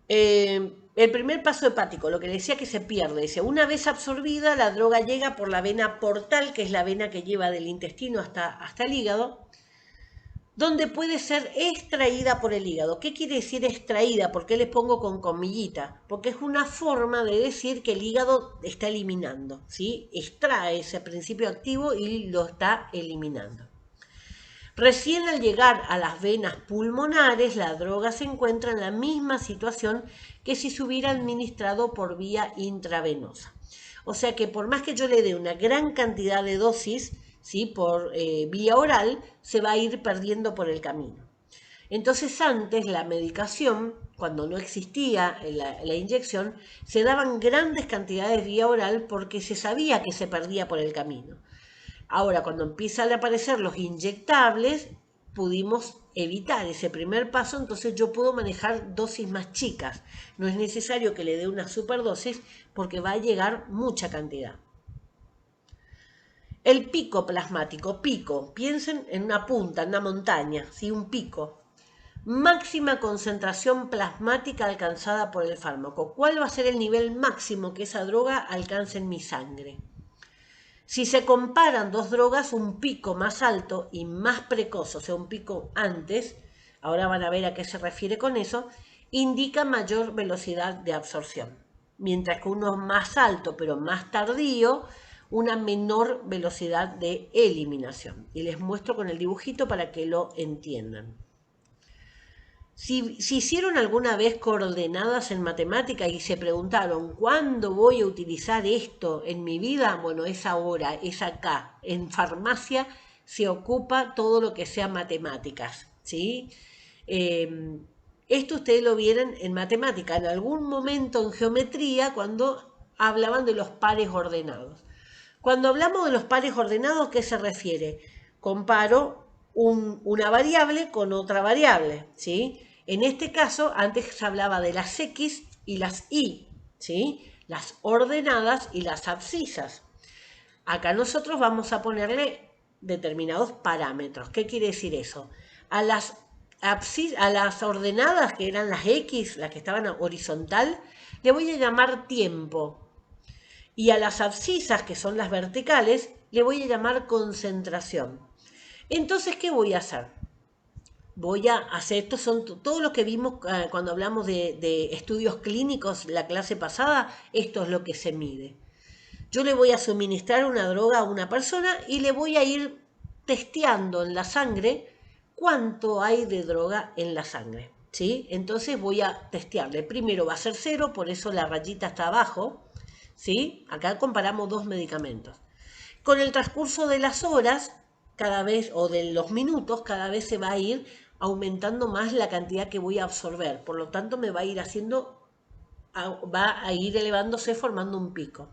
S1: El primer paso hepático, lo que decía que se pierde, dice, una vez absorbida, la droga llega por la vena portal, que es la vena que lleva del intestino hasta el hígado, donde puede ser extraída por el hígado. ¿Qué quiere decir extraída? ¿Por qué le pongo con comillita? Porque es una forma de decir que el hígado está eliminando, ¿sí? Extrae ese principio activo y lo está eliminando. Recién al llegar a las venas pulmonares, la droga se encuentra en la misma situación que si se hubiera administrado por vía intravenosa. O sea que por más que yo le dé una gran cantidad de dosis, ¿sí? Por vía oral, se va a ir perdiendo por el camino. Entonces antes la medicación, cuando no existía la inyección, se daban grandes cantidades vía oral porque se sabía que se perdía por el camino. Ahora, cuando empiezan a aparecer los inyectables, pudimos evitar ese primer paso, entonces yo puedo manejar dosis más chicas. No es necesario que le dé una superdosis porque va a llegar mucha cantidad. El pico plasmático, pico, piensen en una punta, en una montaña, ¿sí? Un pico. Máxima concentración plasmática alcanzada por el fármaco. ¿Cuál va a ser el nivel máximo que esa droga alcance en mi sangre? Si se comparan dos drogas, un pico más alto y más precoz, o sea, un pico antes, ahora van a ver a qué se refiere con eso, indica mayor velocidad de absorción. Mientras que uno más alto pero más tardío, una menor velocidad de eliminación. Y les muestro con el dibujito para que lo entiendan. Si hicieron alguna vez coordenadas en matemática y se preguntaron, ¿cuándo voy a utilizar esto en mi vida? Bueno, es ahora, es acá. En farmacia se ocupa todo lo que sea matemáticas, ¿sí? Esto ustedes lo vieron en matemática, en algún momento en geometría, cuando hablaban de los pares ordenados. Cuando hablamos de los pares ordenados, ¿qué se refiere? Comparo una variable con otra variable, ¿sí? En este caso, antes se hablaba de las X y las Y, ¿sí? Las ordenadas y las abscisas. Acá nosotros vamos a ponerle determinados parámetros. ¿Qué quiere decir eso? A las ordenadas, que eran las X, las que estaban horizontal, le voy a llamar tiempo. Y a las abscisas, que son las verticales, le voy a llamar concentración. Entonces, ¿qué voy a hacer? Voy a hacer, estos son todo lo que vimos cuando hablamos de estudios clínicos la clase pasada, esto es lo que se mide. Yo le voy a suministrar una droga a una persona y le voy a ir testeando en la sangre cuánto hay de droga en la sangre, ¿sí? Entonces voy a testearle. Primero va a ser 0, por eso la rayita está abajo, ¿sí? Acá comparamos dos medicamentos. Con el transcurso de las horas, cada vez, o de los minutos, cada vez se va a ir aumentando más la cantidad que voy a absorber. Por lo tanto, me va a ir va a ir elevándose formando un pico.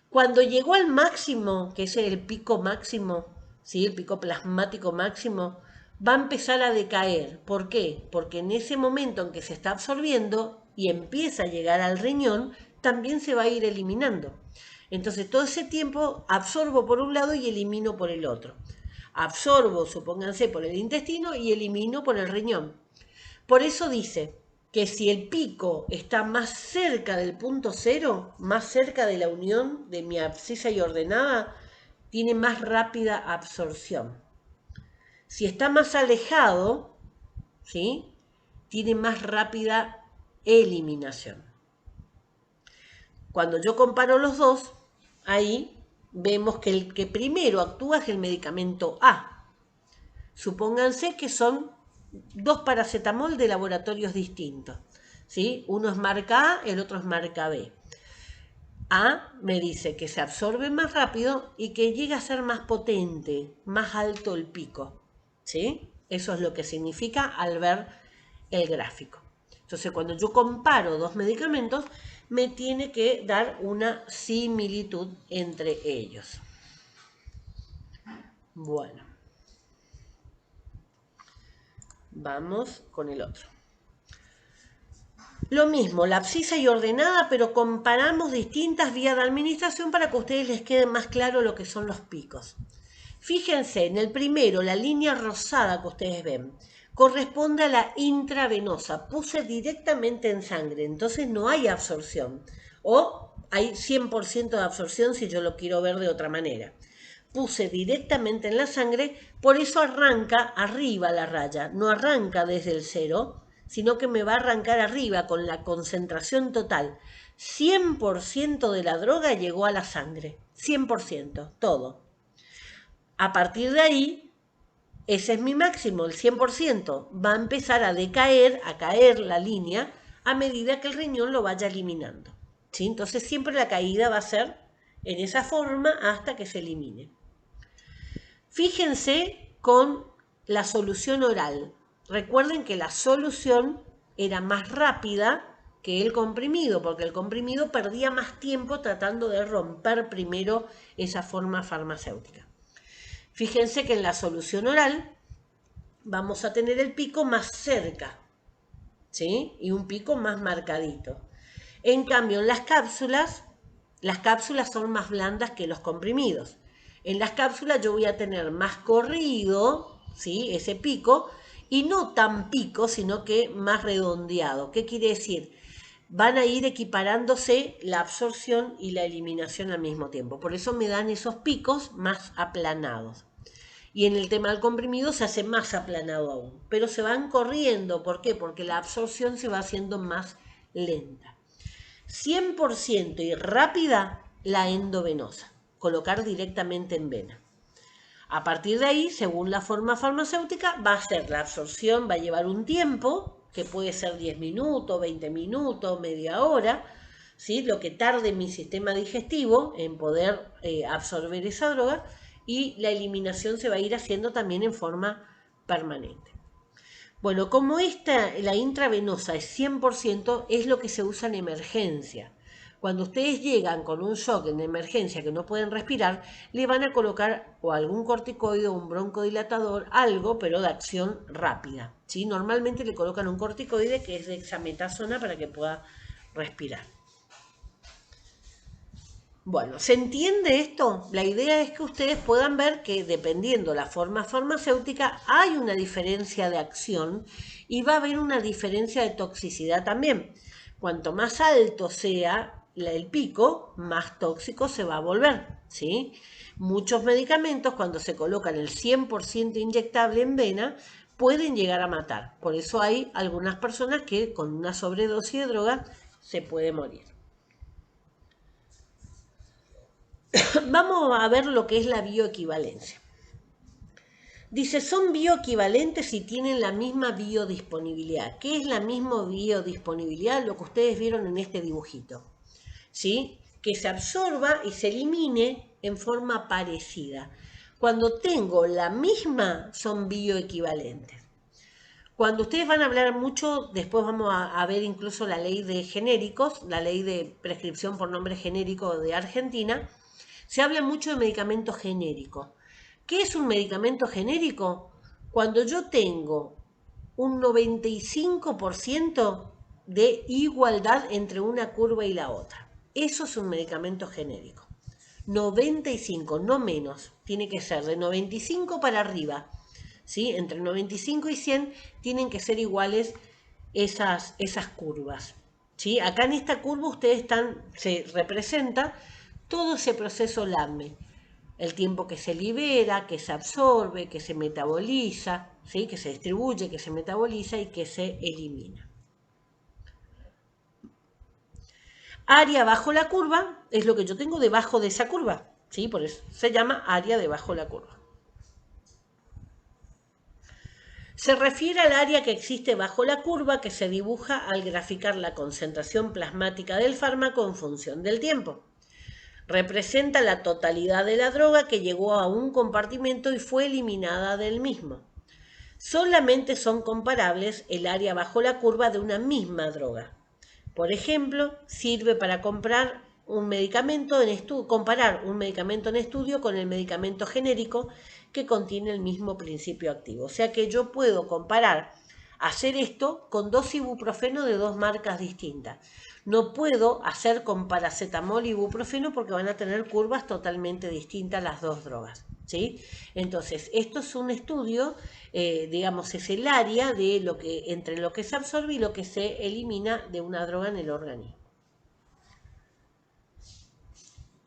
S1: Cuando llegó al máximo, que es el pico máximo, ¿sí? El pico plasmático máximo, va a empezar a decaer. ¿Por qué? Porque en ese momento en que se está absorbiendo y empieza a llegar al riñón, también se va a ir eliminando. Entonces todo ese tiempo absorbo por un lado y elimino por el otro. Absorbo, supónganse, por el intestino y elimino por el riñón. Por eso dice que si el pico está más cerca del punto cero, más cerca de la unión de mi abscisa y ordenada, tiene más rápida absorción. Si está más alejado, ¿sí? Tiene más rápida eliminación. Cuando yo comparo los dos, ahí vemos que el que primero actúa es el medicamento A. Supónganse que son dos paracetamol de laboratorios distintos, ¿sí? Uno es marca A, el otro es marca B. A me dice que se absorbe más rápido y que llega a ser más potente, más alto el pico, ¿sí? Eso es lo que significa al ver el gráfico. Entonces, cuando yo comparo dos medicamentos, me tiene que dar una similitud entre ellos. Bueno, vamos con el otro. Lo mismo, la abscisa y ordenada, pero comparamos distintas vías de administración para que a ustedes les quede más claro lo que son los picos. Fíjense, en el primero, la línea rosada que ustedes ven, corresponde a la intravenosa. Puse directamente en sangre, entonces no hay absorción. O hay 100% de absorción si yo lo quiero ver de otra manera. Puse directamente en la sangre, por eso arranca arriba la raya, no arranca desde el 0, sino que me va a arrancar arriba con la concentración total. 100% de la droga llegó a la sangre, 100%, todo. A partir de ahí, ese es mi máximo, el 100%. Va a empezar a decaer, a caer la línea, a medida que el riñón lo vaya eliminando. ¿Sí? Entonces siempre la caída va a ser en esa forma hasta que se elimine. Fíjense con la solución oral. Recuerden que la solución era más rápida que el comprimido, porque el comprimido perdía más tiempo tratando de romper primero esa forma farmacéutica. Fíjense que en la solución oral vamos a tener el pico más cerca, ¿sí? Y un pico más marcadito. En cambio, en las cápsulas son más blandas que los comprimidos. En las cápsulas yo voy a tener más corrido, ¿sí? Ese pico, y no tan pico, sino que más redondeado. ¿Qué quiere decir? Van a ir equiparándose la absorción y la eliminación al mismo tiempo. Por eso me dan esos picos más aplanados. Y en el tema del comprimido se hace más aplanado aún. Pero se van corriendo. ¿Por qué? Porque la absorción se va haciendo más lenta. 100% y rápida la endovenosa. Colocar directamente en vena. A partir de ahí, según la forma farmacéutica, va a ser la absorción, va a llevar un tiempo, que puede ser 10 minutos, 20 minutos, media hora, ¿sí? Lo que tarde mi sistema digestivo en poder absorber esa droga, y la eliminación se va a ir haciendo también en forma permanente. Bueno, como la intravenosa es 100%, es lo que se usa en emergencia. Cuando ustedes llegan con un shock en emergencia que no pueden respirar, le van a colocar o algún corticoide o un broncodilatador, algo, pero de acción rápida, ¿sí? Normalmente le colocan un corticoide que es dexametasona para que pueda respirar. Bueno, ¿se entiende esto? La idea es que ustedes puedan ver que dependiendo la forma farmacéutica hay una diferencia de acción y va a haber una diferencia de toxicidad también. Cuanto más alto sea el pico, más tóxico se va a volver, ¿sí? Muchos medicamentos, cuando se colocan el 100% inyectable en vena, pueden llegar a matar. Por eso hay algunas personas que con una sobredosis de droga se puede morir. Vamos a ver lo que es la bioequivalencia. Dice, son bioequivalentes y tienen la misma biodisponibilidad. ¿Qué es la misma biodisponibilidad? Lo que ustedes vieron en este dibujito, ¿sí? Que se absorba y se elimine en forma parecida. Cuando tengo la misma, son bioequivalentes. Cuando ustedes van a hablar mucho, después vamos a ver incluso la ley de genéricos, la ley de prescripción por nombre genérico de Argentina. Se habla mucho de medicamento genérico. ¿Qué es un medicamento genérico? Cuando yo tengo un 95% de igualdad entre una curva y la otra. Eso es un medicamento genérico. 95, no menos. Tiene que ser de 95 para arriba. ¿Sí? Entre 95 y 100 tienen que ser iguales esas curvas. ¿Sí? Acá en esta curva ustedes se representa todo ese proceso LAME, el tiempo que se libera, que se absorbe, que se metaboliza, ¿sí? Que se distribuye, que se metaboliza y que se elimina. Área bajo la curva es lo que yo tengo debajo de esa curva, ¿sí? Por eso se llama área debajo la curva. Se refiere al área que existe bajo la curva que se dibuja al graficar la concentración plasmática del fármaco en función del tiempo. Representa la totalidad de la droga que llegó a un compartimento y fue eliminada del mismo. Solamente son comparables el área bajo la curva de una misma droga. Por ejemplo, sirve para comparar un medicamento en estudio con el medicamento genérico que contiene el mismo principio activo. O sea que yo puedo hacer esto con dos ibuprofeno de dos marcas distintas. No puedo hacer con paracetamol y ibuprofeno porque van a tener curvas totalmente distintas las dos drogas, ¿sí? Entonces, esto es un estudio, digamos, es el área de entre lo que se absorbe y lo que se elimina de una droga en el organismo.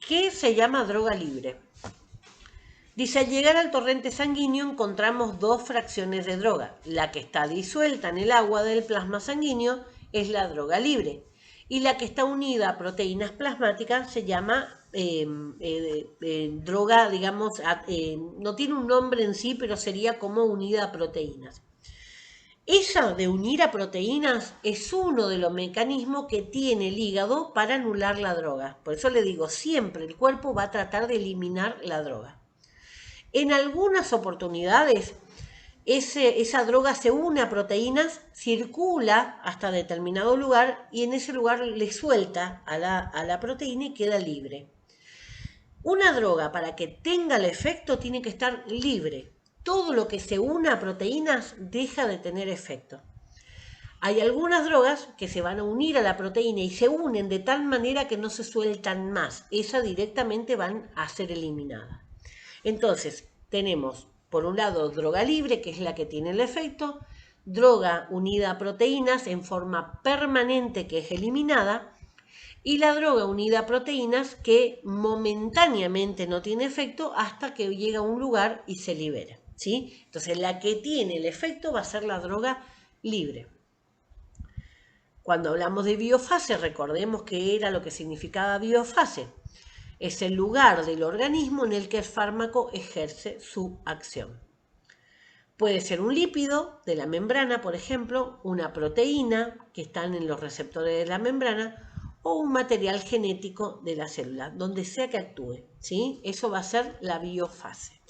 S1: ¿Qué se llama droga libre? Dice, al llegar al torrente sanguíneo encontramos dos fracciones de droga. La que está disuelta en el agua del plasma sanguíneo es la droga libre. Y la que está unida a proteínas plasmáticas se llama droga, digamos, no tiene un nombre en sí, pero sería como unida a proteínas. Esa de unir a proteínas es uno de los mecanismos que tiene el hígado para anular la droga. Por eso le digo, siempre el cuerpo va a tratar de eliminar la droga. En algunas oportunidades, esa droga se une a proteínas, circula hasta determinado lugar y en ese lugar le suelta a la proteína y queda libre. Una droga, para que tenga el efecto, tiene que estar libre. Todo lo que se une a proteínas deja de tener efecto. Hay algunas drogas que se van a unir a la proteína y se unen de tal manera que no se sueltan más. Esas directamente van a ser eliminadas. Entonces, tenemos, por un lado, droga libre, que es la que tiene el efecto, droga unida a proteínas en forma permanente, que es eliminada, y la droga unida a proteínas que momentáneamente no tiene efecto hasta que llega a un lugar y se libera, ¿sí? Entonces, la que tiene el efecto va a ser la droga libre. Cuando hablamos de biofase, recordemos que era lo que significaba biofase. Es el lugar del organismo en el que el fármaco ejerce su acción. Puede ser un lípido de la membrana, por ejemplo, una proteína que están en los receptores de la membrana o un material genético de la célula, donde sea que actúe, ¿sí? Eso va a ser la biofase.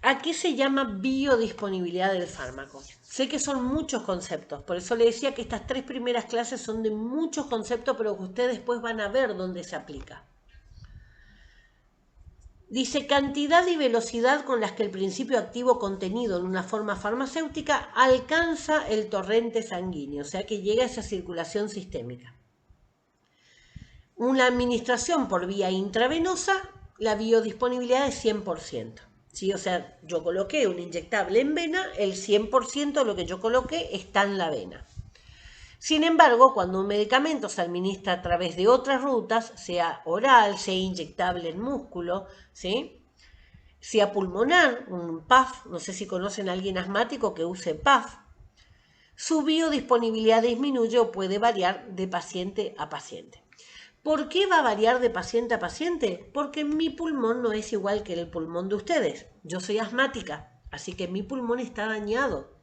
S1: ¿A qué se llama biodisponibilidad del fármaco? Sé que son muchos conceptos, por eso le decía que estas 3 primeras clases son de muchos conceptos, pero que ustedes después van a ver dónde se aplica. Dice, cantidad y velocidad con las que el principio activo contenido en una forma farmacéutica alcanza el torrente sanguíneo, o sea que llega a esa circulación sistémica. Una administración por vía intravenosa, la biodisponibilidad es 100%. ¿Sí? O sea, yo coloqué un inyectable en vena, el 100% de lo que yo coloqué está en la vena. Sin embargo, cuando un medicamento se administra a través de otras rutas, sea oral, sea inyectable en músculo, ¿sí? Sea pulmonar, un PAF, no sé si conocen a alguien asmático que use PAF, su biodisponibilidad disminuye o puede variar de paciente a paciente. ¿Por qué va a variar de paciente a paciente? Porque mi pulmón no es igual que el pulmón de ustedes. Yo soy asmática, así que mi pulmón está dañado.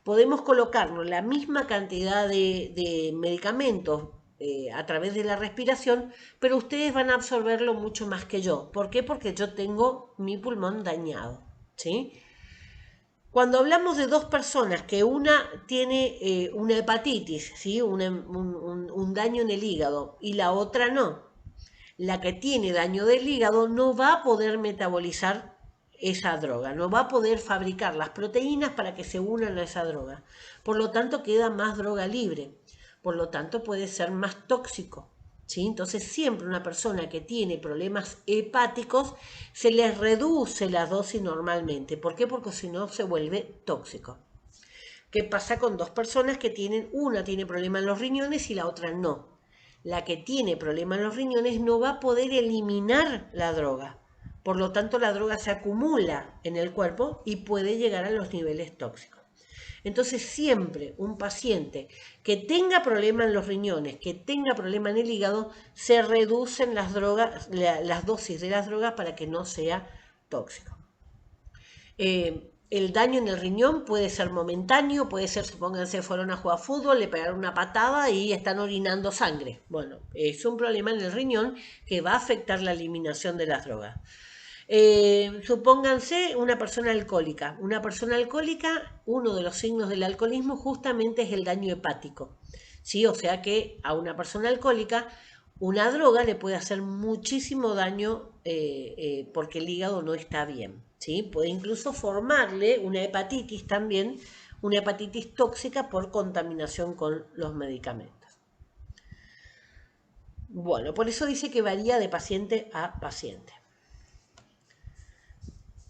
S1: Podemos colocarnos la misma cantidad de medicamentos a través de la respiración, pero ustedes van a absorberlo mucho más que yo. ¿Por qué? Porque yo tengo mi pulmón dañado, ¿sí? Cuando hablamos de dos personas que una tiene una hepatitis, ¿sí? un daño en el hígado y la otra no, la que tiene daño del hígado no va a poder metabolizar esa droga, no va a poder fabricar las proteínas para que se unan a esa droga. Por lo tanto, queda más droga libre. Por lo tanto, puede ser más tóxico. ¿Sí? Entonces, siempre una persona que tiene problemas hepáticos se les reduce la dosis normalmente. ¿Por qué? Porque si no se vuelve tóxico. ¿Qué pasa con dos personas que una tiene problema en los riñones y la otra no? La que tiene problema en los riñones no va a poder eliminar la droga. Por lo tanto, la droga se acumula en el cuerpo y puede llegar a los niveles tóxicos. Entonces, siempre un paciente que tenga problema en los riñones, que tenga problema en el hígado, se reducen las dosis de las drogas para que no sea tóxico. El daño en el riñón puede ser momentáneo, puede ser, supónganse, fueron a jugar fútbol, le pegaron una patada y están orinando sangre. Bueno, es un problema en el riñón que va a afectar la eliminación de las drogas. Supónganse una persona alcohólica. Una persona alcohólica, uno de los signos del alcoholismo justamente es el daño hepático. ¿Sí? O sea que a una persona alcohólica una droga le puede hacer muchísimo daño porque el hígado no está bien. ¿Sí? Puede incluso formarle una hepatitis también, una hepatitis tóxica por contaminación con los medicamentos. Bueno, por eso dice que varía de paciente a paciente.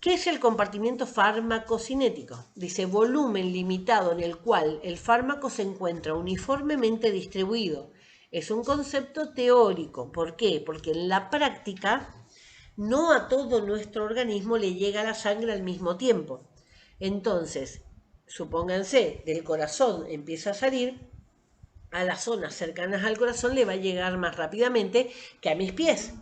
S1: ¿Qué es el compartimiento farmacocinético? Dice volumen limitado en el cual el fármaco se encuentra uniformemente distribuido. Es un concepto teórico. ¿Por qué? Porque en la práctica no a todo nuestro organismo le llega la sangre al mismo tiempo. Entonces, supónganse, del corazón empieza a salir, a las zonas cercanas al corazón le va a llegar más rápidamente que a mis pies.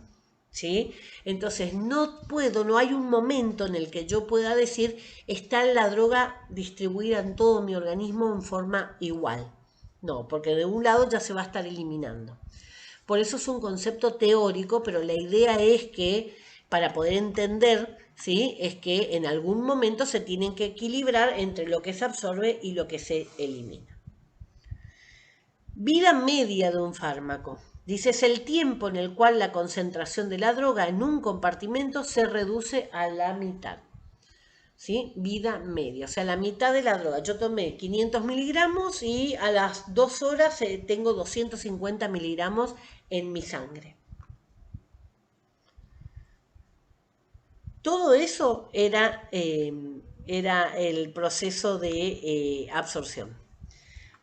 S1: ¿Sí? Entonces no hay un momento en el que yo pueda decir está la droga distribuida en todo mi organismo en forma igual. No, porque de un lado ya se va a estar eliminando. Por eso es un concepto teórico, pero la idea es que para poder entender, ¿sí? Es que en algún momento se tienen que equilibrar entre lo que se absorbe y lo que se elimina. Vida media de un fármaco. Dice, es el tiempo en el cual la concentración de la droga en un compartimento se reduce a la mitad. ¿Sí? Vida media, o sea, la mitad de la droga. Yo tomé 500 miligramos y a las 2 horas tengo 250 miligramos en mi sangre. Todo eso era el proceso de absorción.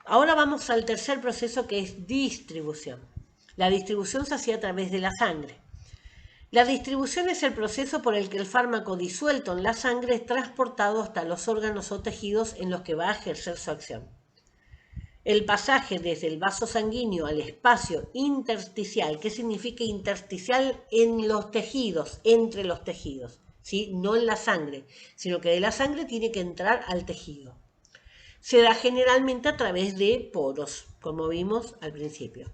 S1: Ahora vamos al tercer proceso, que es distribución. La distribución se hacía a través de la sangre. La distribución es el proceso por el que el fármaco disuelto en la sangre es transportado hasta los órganos o tejidos en los que va a ejercer su acción. El pasaje desde el vaso sanguíneo al espacio intersticial. ¿Qué significa intersticial? En los tejidos, entre los tejidos, ¿sí? No en la sangre, sino que de la sangre tiene que entrar al tejido. Se da generalmente a través de poros, como vimos al principio.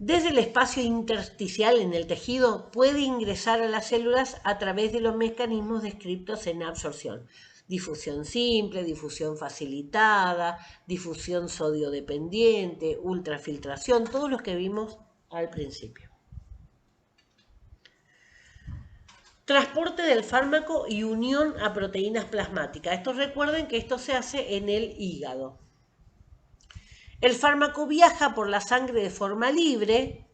S1: Desde el espacio intersticial en el tejido puede ingresar a las células a través de los mecanismos descritos en absorción. Difusión simple, difusión facilitada, difusión sodio dependiente, ultrafiltración, todos los que vimos al principio. Transporte del fármaco y unión a proteínas plasmáticas. Esto recuerden que esto se hace en el hígado. El fármaco viaja por la sangre de forma libre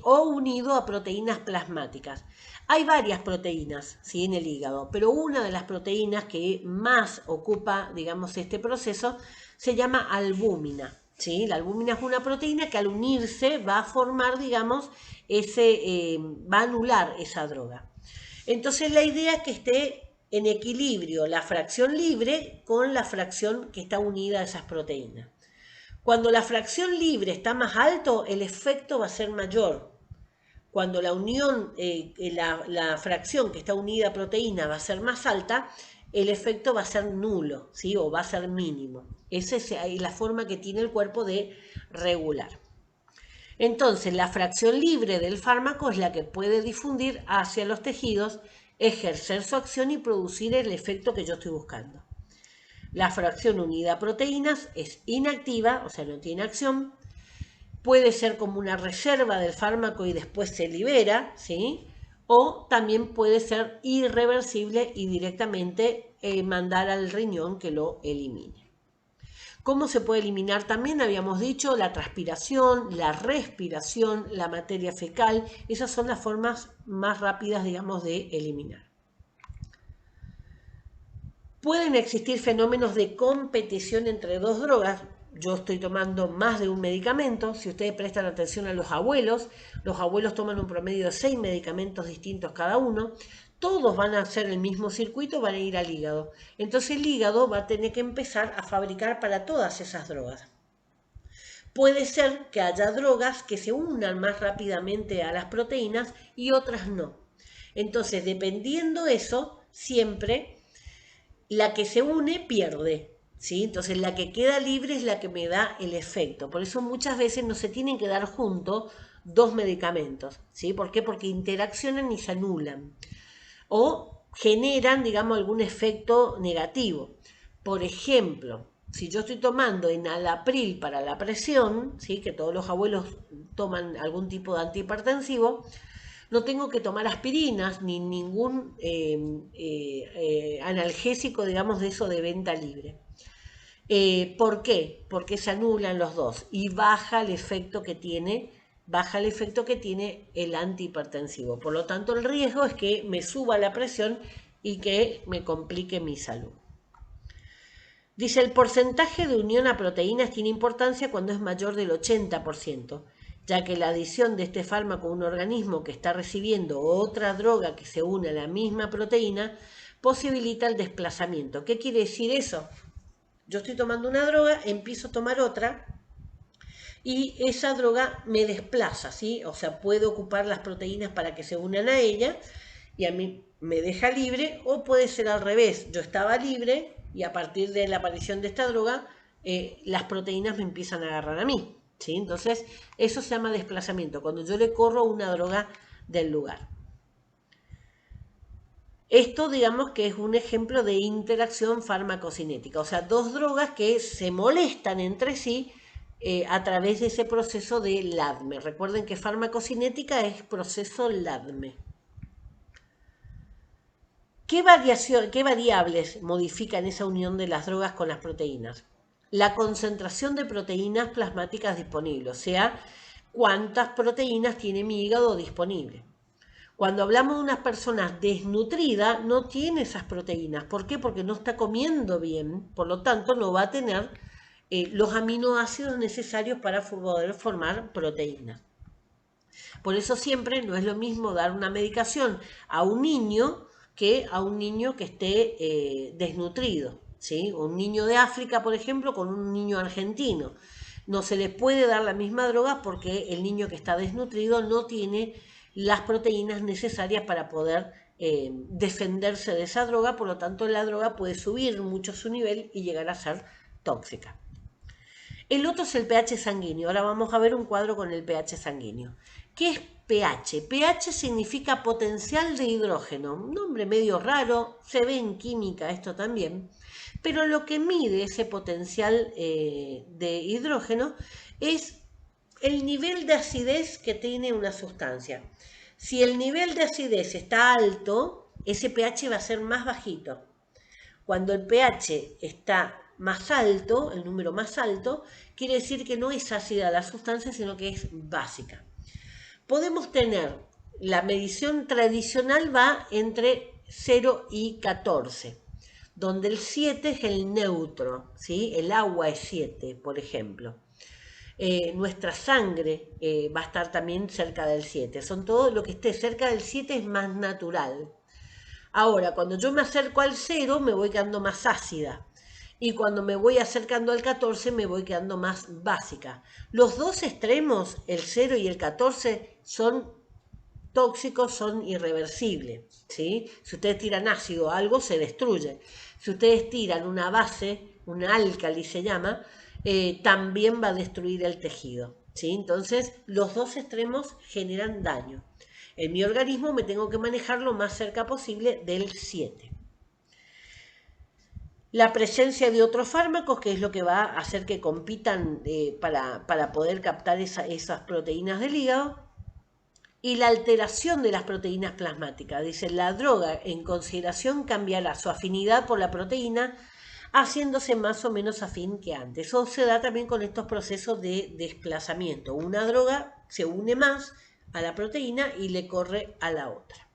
S1: o unido a proteínas plasmáticas. Hay varias proteínas, ¿sí? En el hígado, pero una de las proteínas que más ocupa, digamos, este proceso se llama albúmina. ¿Sí? La albúmina es una proteína que al unirse va a formar, digamos, va a anular esa droga. Entonces la idea es que esté en equilibrio la fracción libre con la fracción que está unida a esas proteínas. Cuando la fracción libre está más alto, el efecto va a ser mayor. Cuando la unión, la fracción que está unida a proteína va a ser más alta, el efecto va a ser nulo, ¿sí? O va a ser mínimo. Esa es la forma que tiene el cuerpo de regular. Entonces, la fracción libre del fármaco es la que puede difundir hacia los tejidos, ejercer su acción y producir el efecto que yo estoy buscando. La fracción unida a proteínas es inactiva, o sea, no tiene acción. Puede ser como una reserva del fármaco y después se libera, ¿sí? O también puede ser irreversible y directamente mandar al riñón que lo elimine. ¿Cómo se puede eliminar? También habíamos dicho la transpiración, la respiración, la materia fecal. Esas son las formas más rápidas, digamos, de eliminar. Pueden existir fenómenos de competición entre dos drogas. Yo estoy tomando más de un medicamento. Si ustedes prestan atención a los abuelos toman un promedio de 6 medicamentos distintos cada uno. Todos van a hacer el mismo circuito, van a ir al hígado. Entonces el hígado va a tener que empezar a fabricar para todas esas drogas. Puede ser que haya drogas que se unan más rápidamente a las proteínas y otras no. Entonces, dependiendo eso, siempre la que se une pierde, ¿sí? Entonces la que queda libre es la que me da el efecto. Por eso muchas veces no se tienen que dar juntos dos medicamentos, ¿sí? ¿Por qué? Porque interaccionan y se anulan. o generan, digamos, algún efecto negativo. Por ejemplo, si yo estoy tomando enalapril para la presión, ¿sí? Que todos los abuelos toman algún tipo de antihipertensivo, no tengo que tomar aspirinas ni ningún analgésico, digamos, de eso de venta libre. ¿Por qué? Porque se anulan los dos y baja el efecto que tiene el antihipertensivo. Por lo tanto, el riesgo es que me suba la presión y que me complique mi salud. Dice, el porcentaje de unión a proteínas tiene importancia cuando es mayor del 80%, ya que la adición de este fármaco a un organismo que está recibiendo otra droga que se une a la misma proteína posibilita el desplazamiento. ¿Qué quiere decir eso? Yo estoy tomando una droga, empiezo a tomar otra y esa droga me desplaza, ¿sí? O sea, puede ocupar las proteínas para que se unan a ella y a mí me deja libre, o puede ser al revés. Yo estaba libre y a partir de la aparición de esta droga, las proteínas me empiezan a agarrar a mí, ¿sí? Entonces, eso se llama desplazamiento, cuando yo le corro una droga del lugar. Esto, digamos, que es un ejemplo de interacción farmacocinética, o sea, dos drogas que se molestan entre sí a través de ese proceso de LADME. Recuerden que farmacocinética es proceso LADME. ¿Qué variables modifican esa unión de las drogas con las proteínas? La concentración de proteínas plasmáticas disponibles, o sea, cuántas proteínas tiene mi hígado disponible. Cuando hablamos de una persona desnutrida, no tiene esas proteínas. ¿Por qué? Porque no está comiendo bien, por lo tanto no va a tener los aminoácidos necesarios para poder formar proteínas. Por eso siempre no es lo mismo dar una medicación a un niño que a un niño que esté desnutrido, ¿sí? Un niño de África, por ejemplo, con un niño argentino. No se le puede dar la misma droga porque el niño que está desnutrido no tiene las proteínas necesarias para poder defenderse de esa droga, por lo tanto la droga puede subir mucho su nivel y llegar a ser tóxica. El otro es el pH sanguíneo. Ahora vamos a ver un cuadro con el pH sanguíneo. ¿Qué es pH? pH significa potencial de hidrógeno. Un nombre medio raro, se ve en química esto también. Pero lo que mide ese potencial de hidrógeno es el nivel de acidez que tiene una sustancia. Si el nivel de acidez está alto, ese pH va a ser más bajito. Cuando el pH está más alto, el número más alto, quiere decir que no es ácida la sustancia, sino que es básica. Podemos tener, la medición tradicional va entre 0 y 14, donde el 7 es el neutro, ¿sí? El agua es 7, por ejemplo. Nuestra sangre va a estar también cerca del 7. Son todo lo que esté cerca del 7 es más natural. Ahora, cuando yo me acerco al 0, me voy quedando más ácida. Y cuando me voy acercando al 14, me voy quedando más básica. Los dos extremos, el 0 y el 14, son tóxicos, son irreversibles, ¿sí? Si ustedes tiran ácido a algo, se destruye. Si ustedes tiran una base, una álcali se llama, también va a destruir el tejido, ¿sí? Entonces, los dos extremos generan daño. En mi organismo me tengo que manejar lo más cerca posible del 7. La presencia de otros fármacos, que es lo que va a hacer que compitan para poder captar esas proteínas del hígado. Y la alteración de las proteínas plasmáticas. Dice, la droga en consideración cambiará su afinidad por la proteína, haciéndose más o menos afín que antes. Eso se da también con estos procesos de desplazamiento. Una droga se une más a la proteína y le corre a la otra.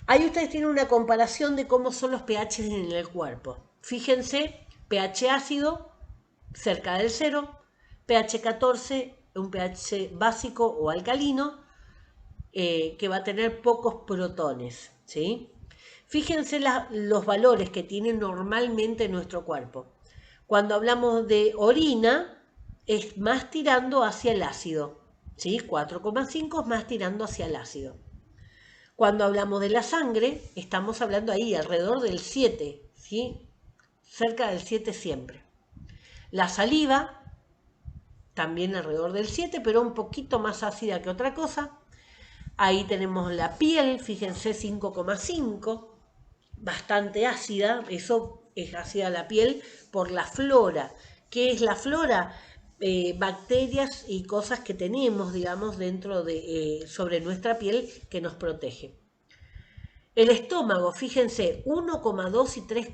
S1: Ahí ustedes tienen una comparación de cómo son los pH en el cuerpo. Fíjense, pH ácido cerca del 0, pH 14, un pH básico o alcalino, que va a tener pocos protones, ¿sí? Fíjense los valores que tiene normalmente nuestro cuerpo. Cuando hablamos de orina, es más tirando hacia el ácido, ¿sí? 4,5 es más tirando hacia el ácido. Cuando hablamos de la sangre, estamos hablando ahí alrededor del 7, ¿sí? Cerca del 7 siempre. La saliva, también alrededor del 7, pero un poquito más ácida que otra cosa. Ahí tenemos la piel, fíjense, 5,5, bastante ácida. Eso es ácida la piel por la flora. ¿Qué es la flora? Bacterias y cosas que tenemos, digamos, dentro de, sobre nuestra piel que nos protege. El estómago, fíjense, 1,2 y 3,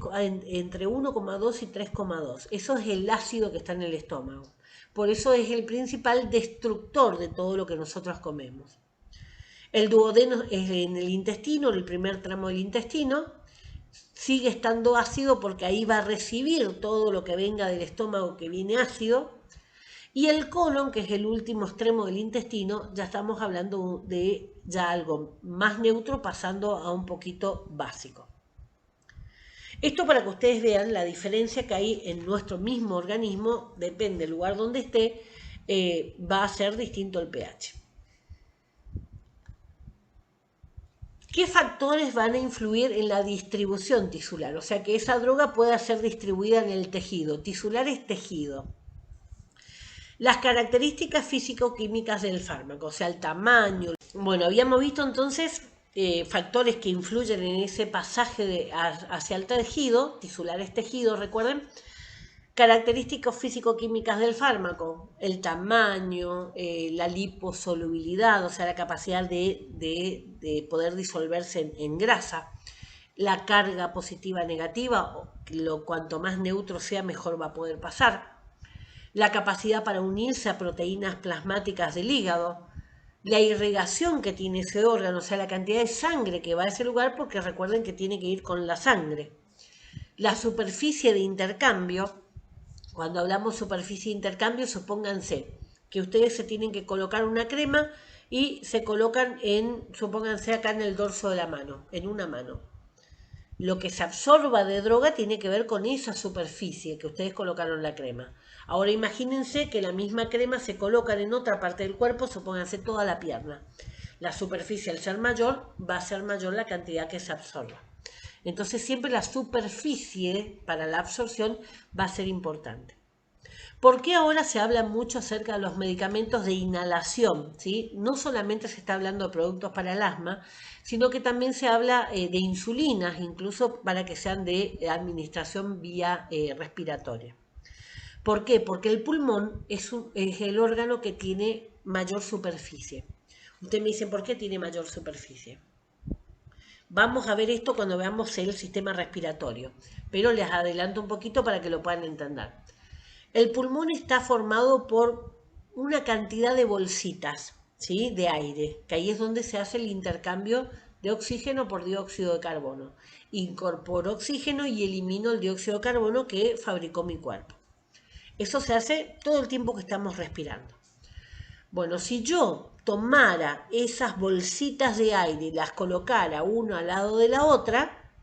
S1: entre 1,2 y 3,2. Eso es el ácido que está en el estómago. Por eso es el principal destructor de todo lo que nosotros comemos. El duodeno es en el intestino, el primer tramo del intestino. Sigue estando ácido porque ahí va a recibir todo lo que venga del estómago que viene ácido. Y el colon, que es el último extremo del intestino, ya estamos hablando de ya algo más neutro pasando a un poquito básico. Esto para que ustedes vean la diferencia que hay en nuestro mismo organismo, depende del lugar donde esté, va a ser distinto el pH. ¿Qué factores van a influir en la distribución tisular? O sea, que esa droga pueda ser distribuida en el tejido. Tisular es tejido. Las características físico-químicas del fármaco, o sea, el tamaño. Bueno, habíamos visto entonces factores que influyen en ese pasaje hacia el tejido, tisular es tejido, recuerden. Características físico-químicas del fármaco, el tamaño, la liposolubilidad, o sea, la capacidad de poder disolverse en grasa, la carga positiva negativa, cuanto más neutro sea, mejor va a poder pasar, la capacidad para unirse a proteínas plasmáticas del hígado, la irrigación que tiene ese órgano, o sea, la cantidad de sangre que va a ese lugar, porque recuerden que tiene que ir con la sangre, la superficie de intercambio. Cuando hablamos superficie de intercambio, supónganse que ustedes se tienen que colocar una crema y se colocan supónganse acá en el dorso de la mano, en una mano. Lo que se absorba de droga tiene que ver con esa superficie que ustedes colocaron la crema. Ahora imagínense que la misma crema se coloca en otra parte del cuerpo, supónganse toda la pierna. La superficie al ser mayor, va a ser mayor la cantidad que se absorba. Entonces siempre la superficie para la absorción va a ser importante. ¿Por qué ahora se habla mucho acerca de los medicamentos de inhalación? ¿Sí? No solamente se está hablando de productos para el asma, sino que también se habla de insulinas, incluso para que sean de administración vía respiratoria. ¿Por qué? Porque el pulmón es el órgano que tiene mayor superficie. Ustedes me dicen, ¿por qué tiene mayor superficie? Vamos a ver esto cuando veamos el sistema respiratorio, pero les adelanto un poquito para que lo puedan entender. El pulmón está formado por una cantidad de bolsitas, ¿sí?, de aire, que ahí es donde se hace el intercambio de oxígeno por dióxido de carbono. Incorporo oxígeno y elimino el dióxido de carbono que fabricó mi cuerpo. Eso se hace todo el tiempo que estamos respirando. Bueno, si yo tomara esas bolsitas de aire y las colocara una al lado de la otra,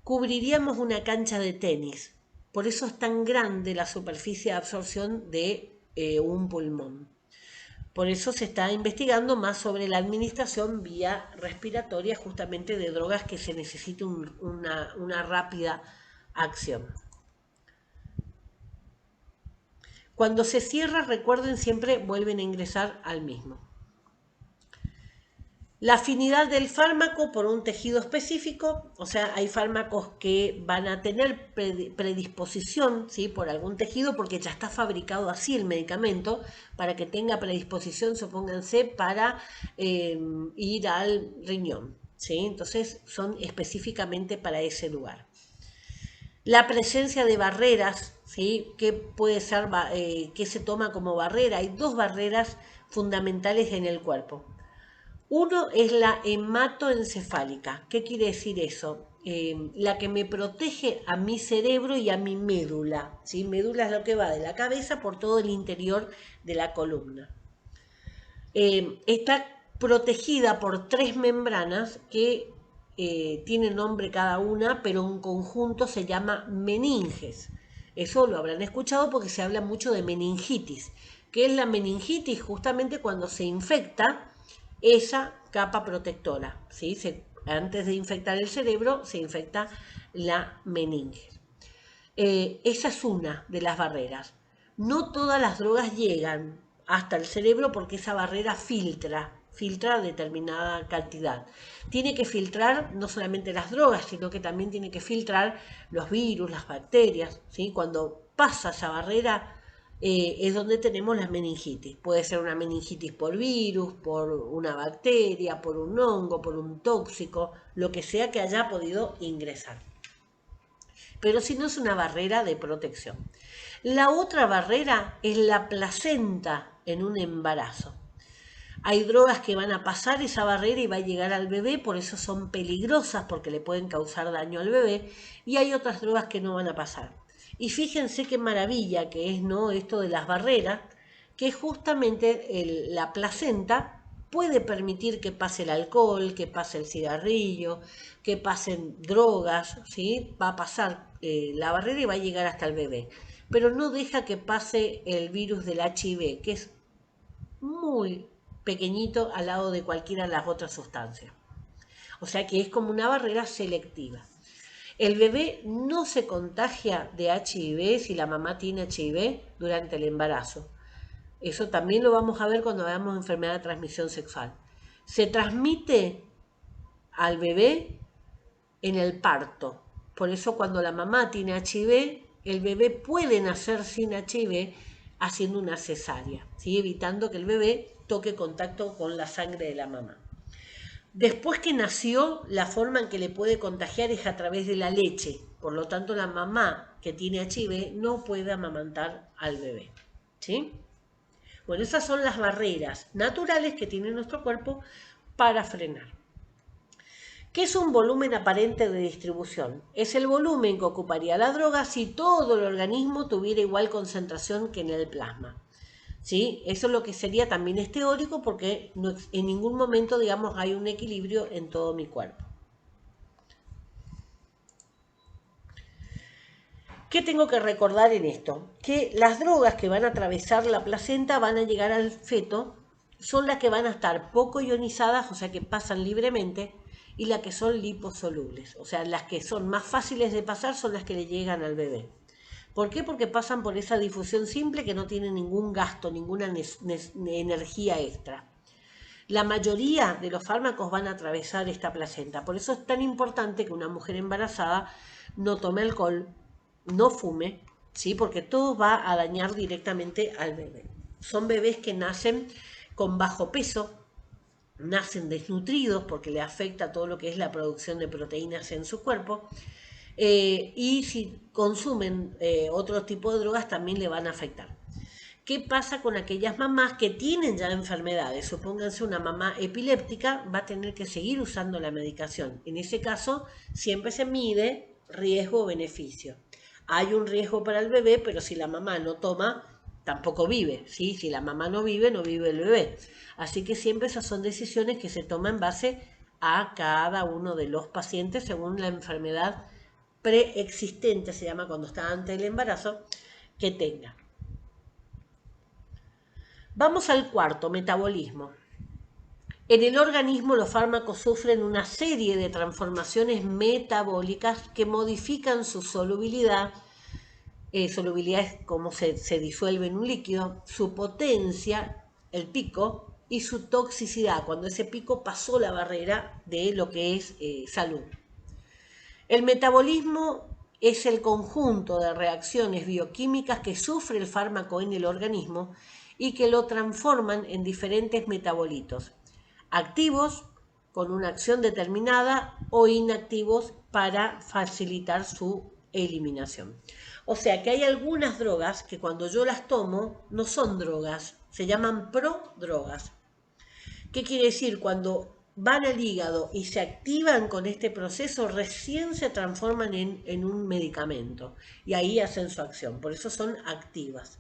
S1: cubriríamos una cancha de tenis. Por eso es tan grande la superficie de absorción de un pulmón. Por eso se está investigando más sobre la administración vía respiratoria, justamente de drogas que se necesite una rápida acción. Cuando se cierra, recuerden, siempre vuelven a ingresar al mismo. La afinidad del fármaco por un tejido específico, o sea, hay fármacos que van a tener predisposición, ¿sí?, por algún tejido, porque ya está fabricado así el medicamento, para que tenga predisposición, supónganse, para ir al riñón, ¿sí? Entonces son específicamente para ese lugar. La presencia de barreras, ¿sí?, que puede ser, que se toma como barrera. Hay dos barreras fundamentales en el cuerpo. Uno es la hematoencefálica. ¿Qué quiere decir eso? La que me protege a mi cerebro y a mi médula, ¿sí? Médula es lo que va de la cabeza por todo el interior de la columna. Está protegida por 3 membranas que tienen nombre cada una, pero en conjunto se llama meninges. Eso lo habrán escuchado porque se habla mucho de meningitis. ¿Qué es la meningitis? Justamente cuando se infecta esa capa protectora, ¿sí? Antes de infectar el cerebro, se infecta la meninge. Esa es una de las barreras. No todas las drogas llegan hasta el cerebro porque esa barrera filtra, filtra determinada cantidad. Tiene que filtrar no solamente las drogas, sino que también tiene que filtrar los virus, las bacterias, ¿sí? Cuando pasa esa barrera es donde tenemos las meningitis. Puede ser una meningitis por virus, por una bacteria, por un hongo, por un tóxico, lo que sea que haya podido ingresar. Pero si no, es una barrera de protección. La otra barrera es la placenta en un embarazo. Hay drogas que van a pasar esa barrera y va a llegar al bebé, por eso son peligrosas porque le pueden causar daño al bebé, y hay otras drogas que no van a pasar. Y fíjense qué maravilla que es, ¿no?, esto de las barreras, que justamente la placenta puede permitir que pase el alcohol, que pase el cigarrillo, que pasen drogas, ¿sí? Va a pasar la barrera y va a llegar hasta el bebé. Pero no deja que pase el virus del HIV, que es muy pequeñito al lado de cualquiera de las otras sustancias. O sea que es como una barrera selectiva. El bebé no se contagia de HIV si la mamá tiene HIV durante el embarazo. Eso también lo vamos a ver cuando veamos enfermedad de transmisión sexual. Se transmite al bebé en el parto. Por eso cuando la mamá tiene HIV, el bebé puede nacer sin HIV haciendo una cesárea, ¿sí? Evitando que el bebé toque contacto con la sangre de la mamá. Después que nació, la forma en que le puede contagiar es a través de la leche. Por lo tanto, la mamá que tiene HIV no puede amamantar al bebé, ¿sí? Bueno, esas son las barreras naturales que tiene nuestro cuerpo para frenar. ¿Qué es un volumen aparente de distribución? Es el volumen que ocuparía la droga si todo el organismo tuviera igual concentración que en el plasma. ¿Sí? Eso es lo que sería, también es teórico porque no, en ningún momento, digamos, hay un equilibrio en todo mi cuerpo. ¿Qué tengo que recordar en esto? Que las drogas que van a atravesar la placenta van a llegar al feto, son las que van a estar poco ionizadas, o sea que pasan libremente, y las que son liposolubles, o sea, las que son más fáciles de pasar son las que le llegan al bebé. ¿Por qué? Porque pasan por esa difusión simple que no tiene ningún gasto, ninguna energía extra. La mayoría de los fármacos van a atravesar esta placenta. Por eso es tan importante que una mujer embarazada no tome alcohol, no fume, ¿sí? Porque todo va a dañar directamente al bebé. Son bebés que nacen con bajo peso, nacen desnutridos porque le afecta todo lo que es la producción de proteínas en su cuerpo. Y si consumen otro tipo de drogas también le van a afectar. ¿Qué pasa con aquellas mamás que tienen ya enfermedades? Supónganse una mamá epiléptica, va a tener que seguir usando la medicación. En ese caso, siempre se mide riesgo-beneficio. Hay un riesgo para el bebé, pero si la mamá no toma, tampoco vive, ¿sí? Si la mamá no vive, no vive el bebé. Así que siempre esas son decisiones que se toman en base a cada uno de los pacientes según la enfermedad preexistente, se llama cuando está antes del embarazo, que tenga. Vamos al cuarto, metabolismo. En el organismo los fármacos sufren una serie de transformaciones metabólicas que modifican su solubilidad. Solubilidad es cómo se disuelve en un líquido, su potencia, el pico, y su toxicidad, cuando ese pico pasó la barrera de lo que es salud. El metabolismo es el conjunto de reacciones bioquímicas que sufre el fármaco en el organismo y que lo transforman en diferentes metabolitos, activos con una acción determinada o inactivos para facilitar su eliminación. O sea que hay algunas drogas que cuando yo las tomo no son drogas, se llaman prodrogas. ¿Qué quiere decir? Cuando van al hígado y se activan con este proceso, recién se transforman en un medicamento y ahí hacen su acción, por eso son activas.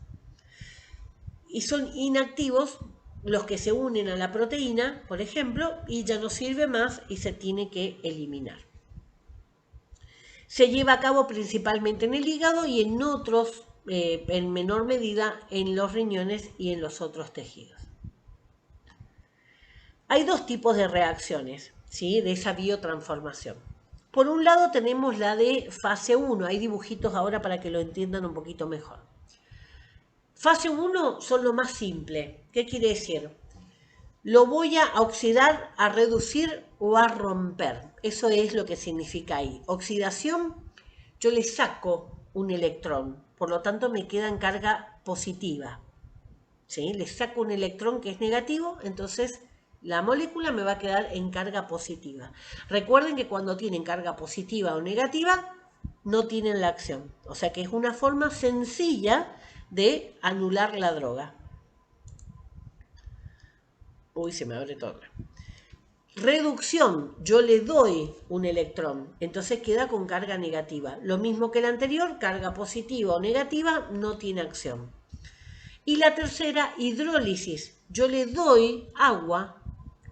S1: Y son inactivos los que se unen a la proteína, por ejemplo, y ya no sirve más y se tiene que eliminar. Se lleva a cabo principalmente en el hígado y en otros, en menor medida, en los riñones y en los otros tejidos. Hay dos tipos de reacciones, ¿sí?, de esa biotransformación. Por un lado tenemos la de fase 1, hay dibujitos ahora para que lo entiendan un poquito mejor. Fase 1 son lo más simple. ¿Qué quiere decir? lo voy a oxidar, a reducir o a romper. Eso es lo que significa ahí. Oxidación, yo le saco un electrón, por lo tanto me queda en carga positiva. ¿Sí? Le saco un electrón que es negativo, entonces la molécula me va a quedar en carga positiva. Recuerden que cuando tienen carga positiva o negativa, no tienen la acción. O sea que es una forma sencilla de anular la droga. Uy, se me abre todo. Reducción, yo le doy un electrón, entonces queda con carga negativa. Lo mismo que el anterior, carga positiva o negativa, no tiene acción. Y la tercera, hidrólisis. Yo le doy agua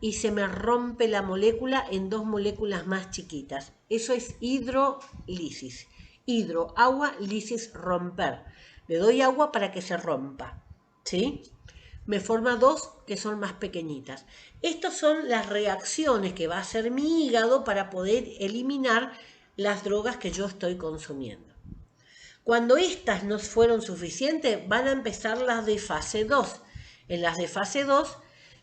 S1: y se me rompe la molécula en dos moléculas más chiquitas. Eso es hidrólisis. Hidro, agua, lisis, romper. Le doy agua para que se rompa. ¿Sí? Me forma dos que son más pequeñitas. Estas son las reacciones que va a hacer mi hígado para poder eliminar las drogas que yo estoy consumiendo. Cuando estas no fueron suficientes, van a empezar las de fase 2. En las de fase 2,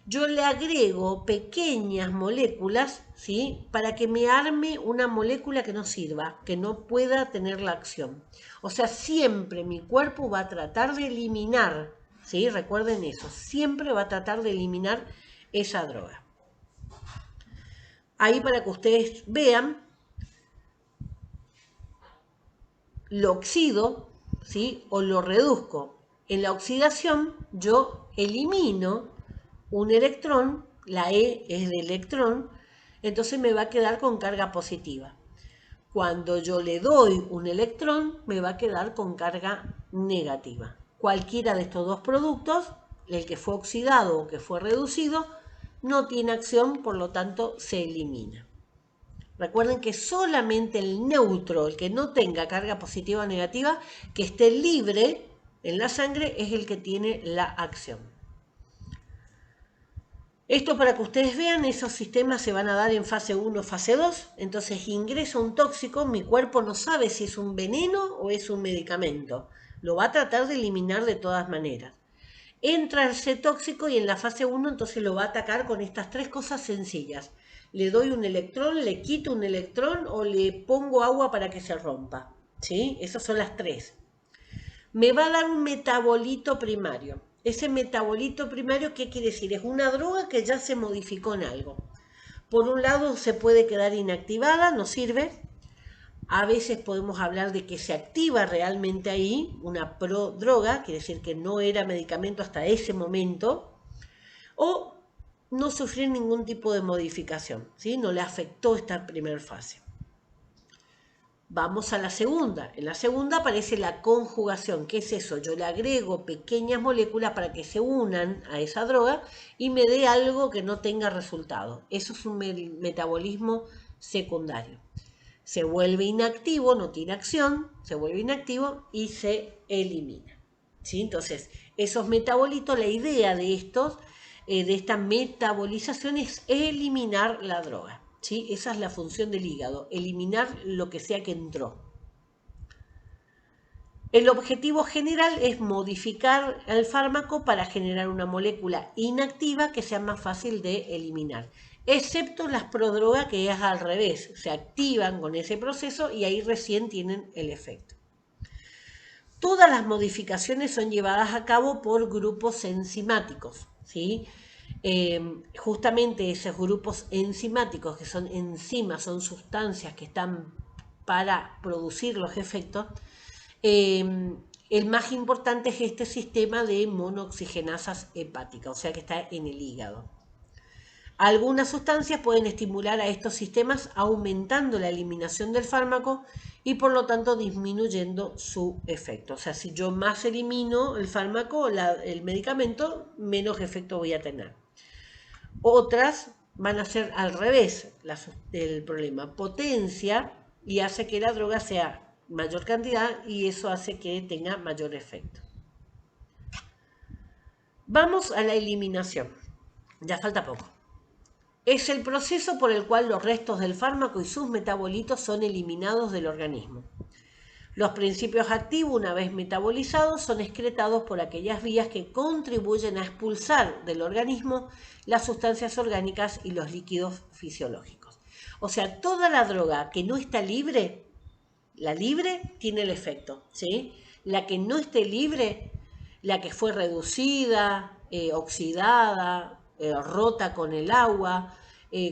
S1: yo le agrego pequeñas moléculas, ¿sí? Para que me arme una molécula que no sirva, que no pueda tener la acción. O sea, siempre mi cuerpo va a tratar de eliminar, ¿sí? Recuerden eso, siempre va a tratar de eliminar esa droga. Ahí para que ustedes vean, lo oxido, ¿sí? O lo reduzco. En la oxidación yo elimino un electrón, la E es de electrón, entonces me va a quedar con carga positiva. Cuando yo le doy un electrón, me va a quedar con carga negativa. Cualquiera de estos dos productos, el que fue oxidado o que fue reducido, no tiene acción, por lo tanto se elimina. Recuerden que solamente el neutro, el que no tenga carga positiva o negativa, que esté libre en la sangre, es el que tiene la acción. Esto para que ustedes vean, esos sistemas se van a dar en fase 1 o fase 2. Entonces ingresa un tóxico, mi cuerpo no sabe si es un veneno o es un medicamento. Lo va a tratar de eliminar de todas maneras. Entra ese tóxico y en la fase 1 entonces lo va a atacar con estas tres cosas sencillas. Le doy un electrón, le quito un electrón o le pongo agua para que se rompa. ¿Sí? Esas son las tres. Me va a dar un metabolito primario. Ese metabolito primario, ¿qué quiere decir? Es una droga que ya se modificó en algo. Por un lado se puede quedar inactivada, no sirve. A veces podemos hablar de que se activa realmente ahí una prodroga, quiere decir que no era medicamento hasta ese momento, o no sufrir ningún tipo de modificación, ¿sí? No le afectó esta primera fase. Vamos a la segunda. En la segunda aparece la conjugación. ¿Qué es eso? Yo le agrego pequeñas moléculas para que se unan a esa droga y me dé algo que no tenga resultado. Eso es un metabolismo secundario. Se vuelve inactivo, no tiene acción, se vuelve inactivo y se elimina. ¿Sí? Entonces, esos metabolitos, la idea de estos, de esta metabolización es eliminar la droga. ¿Sí? Esa es la función del hígado, eliminar lo que sea que entró. El objetivo general es modificar el fármaco para generar una molécula inactiva que sea más fácil de eliminar, excepto las prodrogas que es al revés, se activan con ese proceso y ahí recién tienen el efecto. Todas las modificaciones son llevadas a cabo por grupos enzimáticos, ¿sí? Justamente esos grupos enzimáticos, que son enzimas, son sustancias que están para producir los efectos, el más importante es este sistema de monooxigenasas hepáticas, o sea que está en el hígado. Algunas sustancias pueden estimular a estos sistemas aumentando la eliminación del fármaco y por lo tanto disminuyendo su efecto. O sea, si yo más elimino el fármaco, el medicamento, menos efecto voy a tener. Otras van a ser al revés el problema. Potencia y hace que la droga sea mayor cantidad y eso hace que tenga mayor efecto. Vamos a la eliminación. Ya falta poco. Es el proceso por el cual los restos del fármaco y sus metabolitos son eliminados del organismo. Los principios activos, una vez metabolizados, son excretados por aquellas vías que contribuyen a expulsar del organismo las sustancias orgánicas y los líquidos fisiológicos. O sea, toda la droga que no está libre, la libre tiene el efecto, ¿sí? La que no esté libre, la que fue reducida, oxidada, rota con el agua,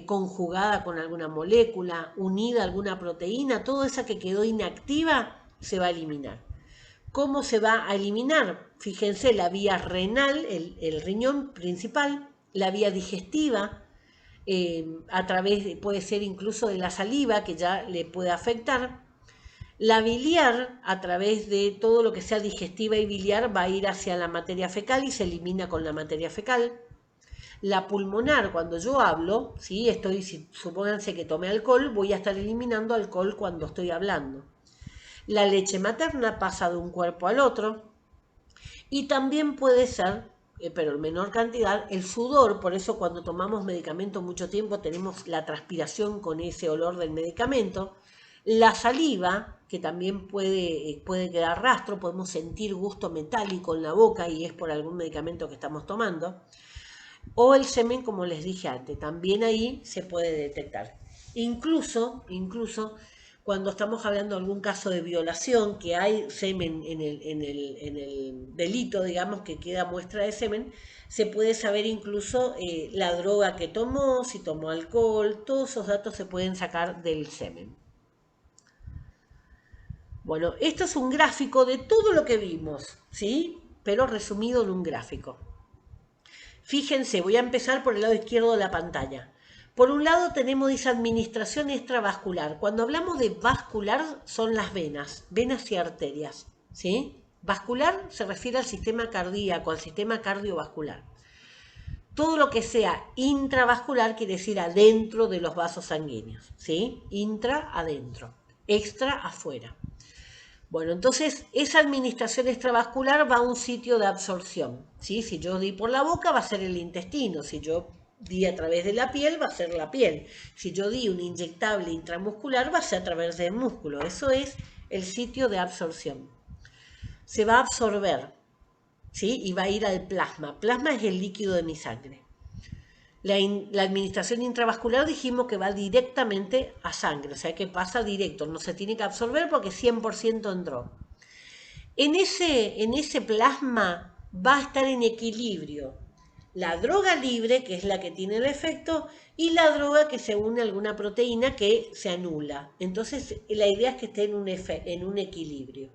S1: conjugada con alguna molécula, unida a alguna proteína, toda esa que quedó inactiva se va a eliminar. ¿Cómo se va a eliminar? Fíjense, la vía renal, el riñón principal, la vía digestiva, a través, puede ser incluso de la saliva, que ya le puede afectar. La biliar, a través de todo lo que sea digestiva y biliar, va a ir hacia la materia fecal y se elimina con la materia fecal. La pulmonar, cuando yo hablo, ¿sí? Supónganse que tomé alcohol, voy a estar eliminando alcohol cuando estoy hablando. La leche materna pasa de un cuerpo al otro. Y también puede ser, pero en menor cantidad, el sudor. Por eso cuando tomamos medicamento mucho tiempo tenemos la transpiración con ese olor del medicamento. La saliva, que también puede quedar rastro, podemos sentir gusto metálico en la boca y es por algún medicamento que estamos tomando. O el semen, como les dije antes, también ahí se puede detectar. Incluso cuando estamos hablando de algún caso de violación, que hay semen en el delito, digamos, que queda muestra de semen, se puede saber incluso la droga que tomó, si tomó alcohol, todos esos datos se pueden sacar del semen. Bueno, esto es un gráfico de todo lo que vimos, ¿sí? Pero resumido en un gráfico. Fíjense, voy a empezar por el lado izquierdo de la pantalla. Por un lado tenemos esa administración extravascular. Cuando hablamos de vascular son las venas y arterias, ¿sí? Vascular se refiere al sistema cardíaco, al sistema cardiovascular. Todo lo que sea intravascular quiere decir adentro de los vasos sanguíneos, ¿sí? Intra, adentro, extra, afuera. Bueno, entonces esa administración extravascular va a un sitio de absorción, ¿sí? Si yo di por la boca va a ser el intestino, si yo di a través de la piel va a ser la piel, si yo di un inyectable intramuscular va a ser a través del músculo, eso es el sitio de absorción. Se va a absorber, ¿sí? Y va a ir al plasma. Plasma es el líquido de mi sangre. La administración intravascular dijimos que va directamente a sangre, o sea que pasa directo, no se tiene que absorber porque 100% entró. En ese plasma va a estar en equilibrio la droga libre, que es la que tiene el efecto, y la droga que se une a alguna proteína que se anula. Entonces la idea es que esté en un equilibrio.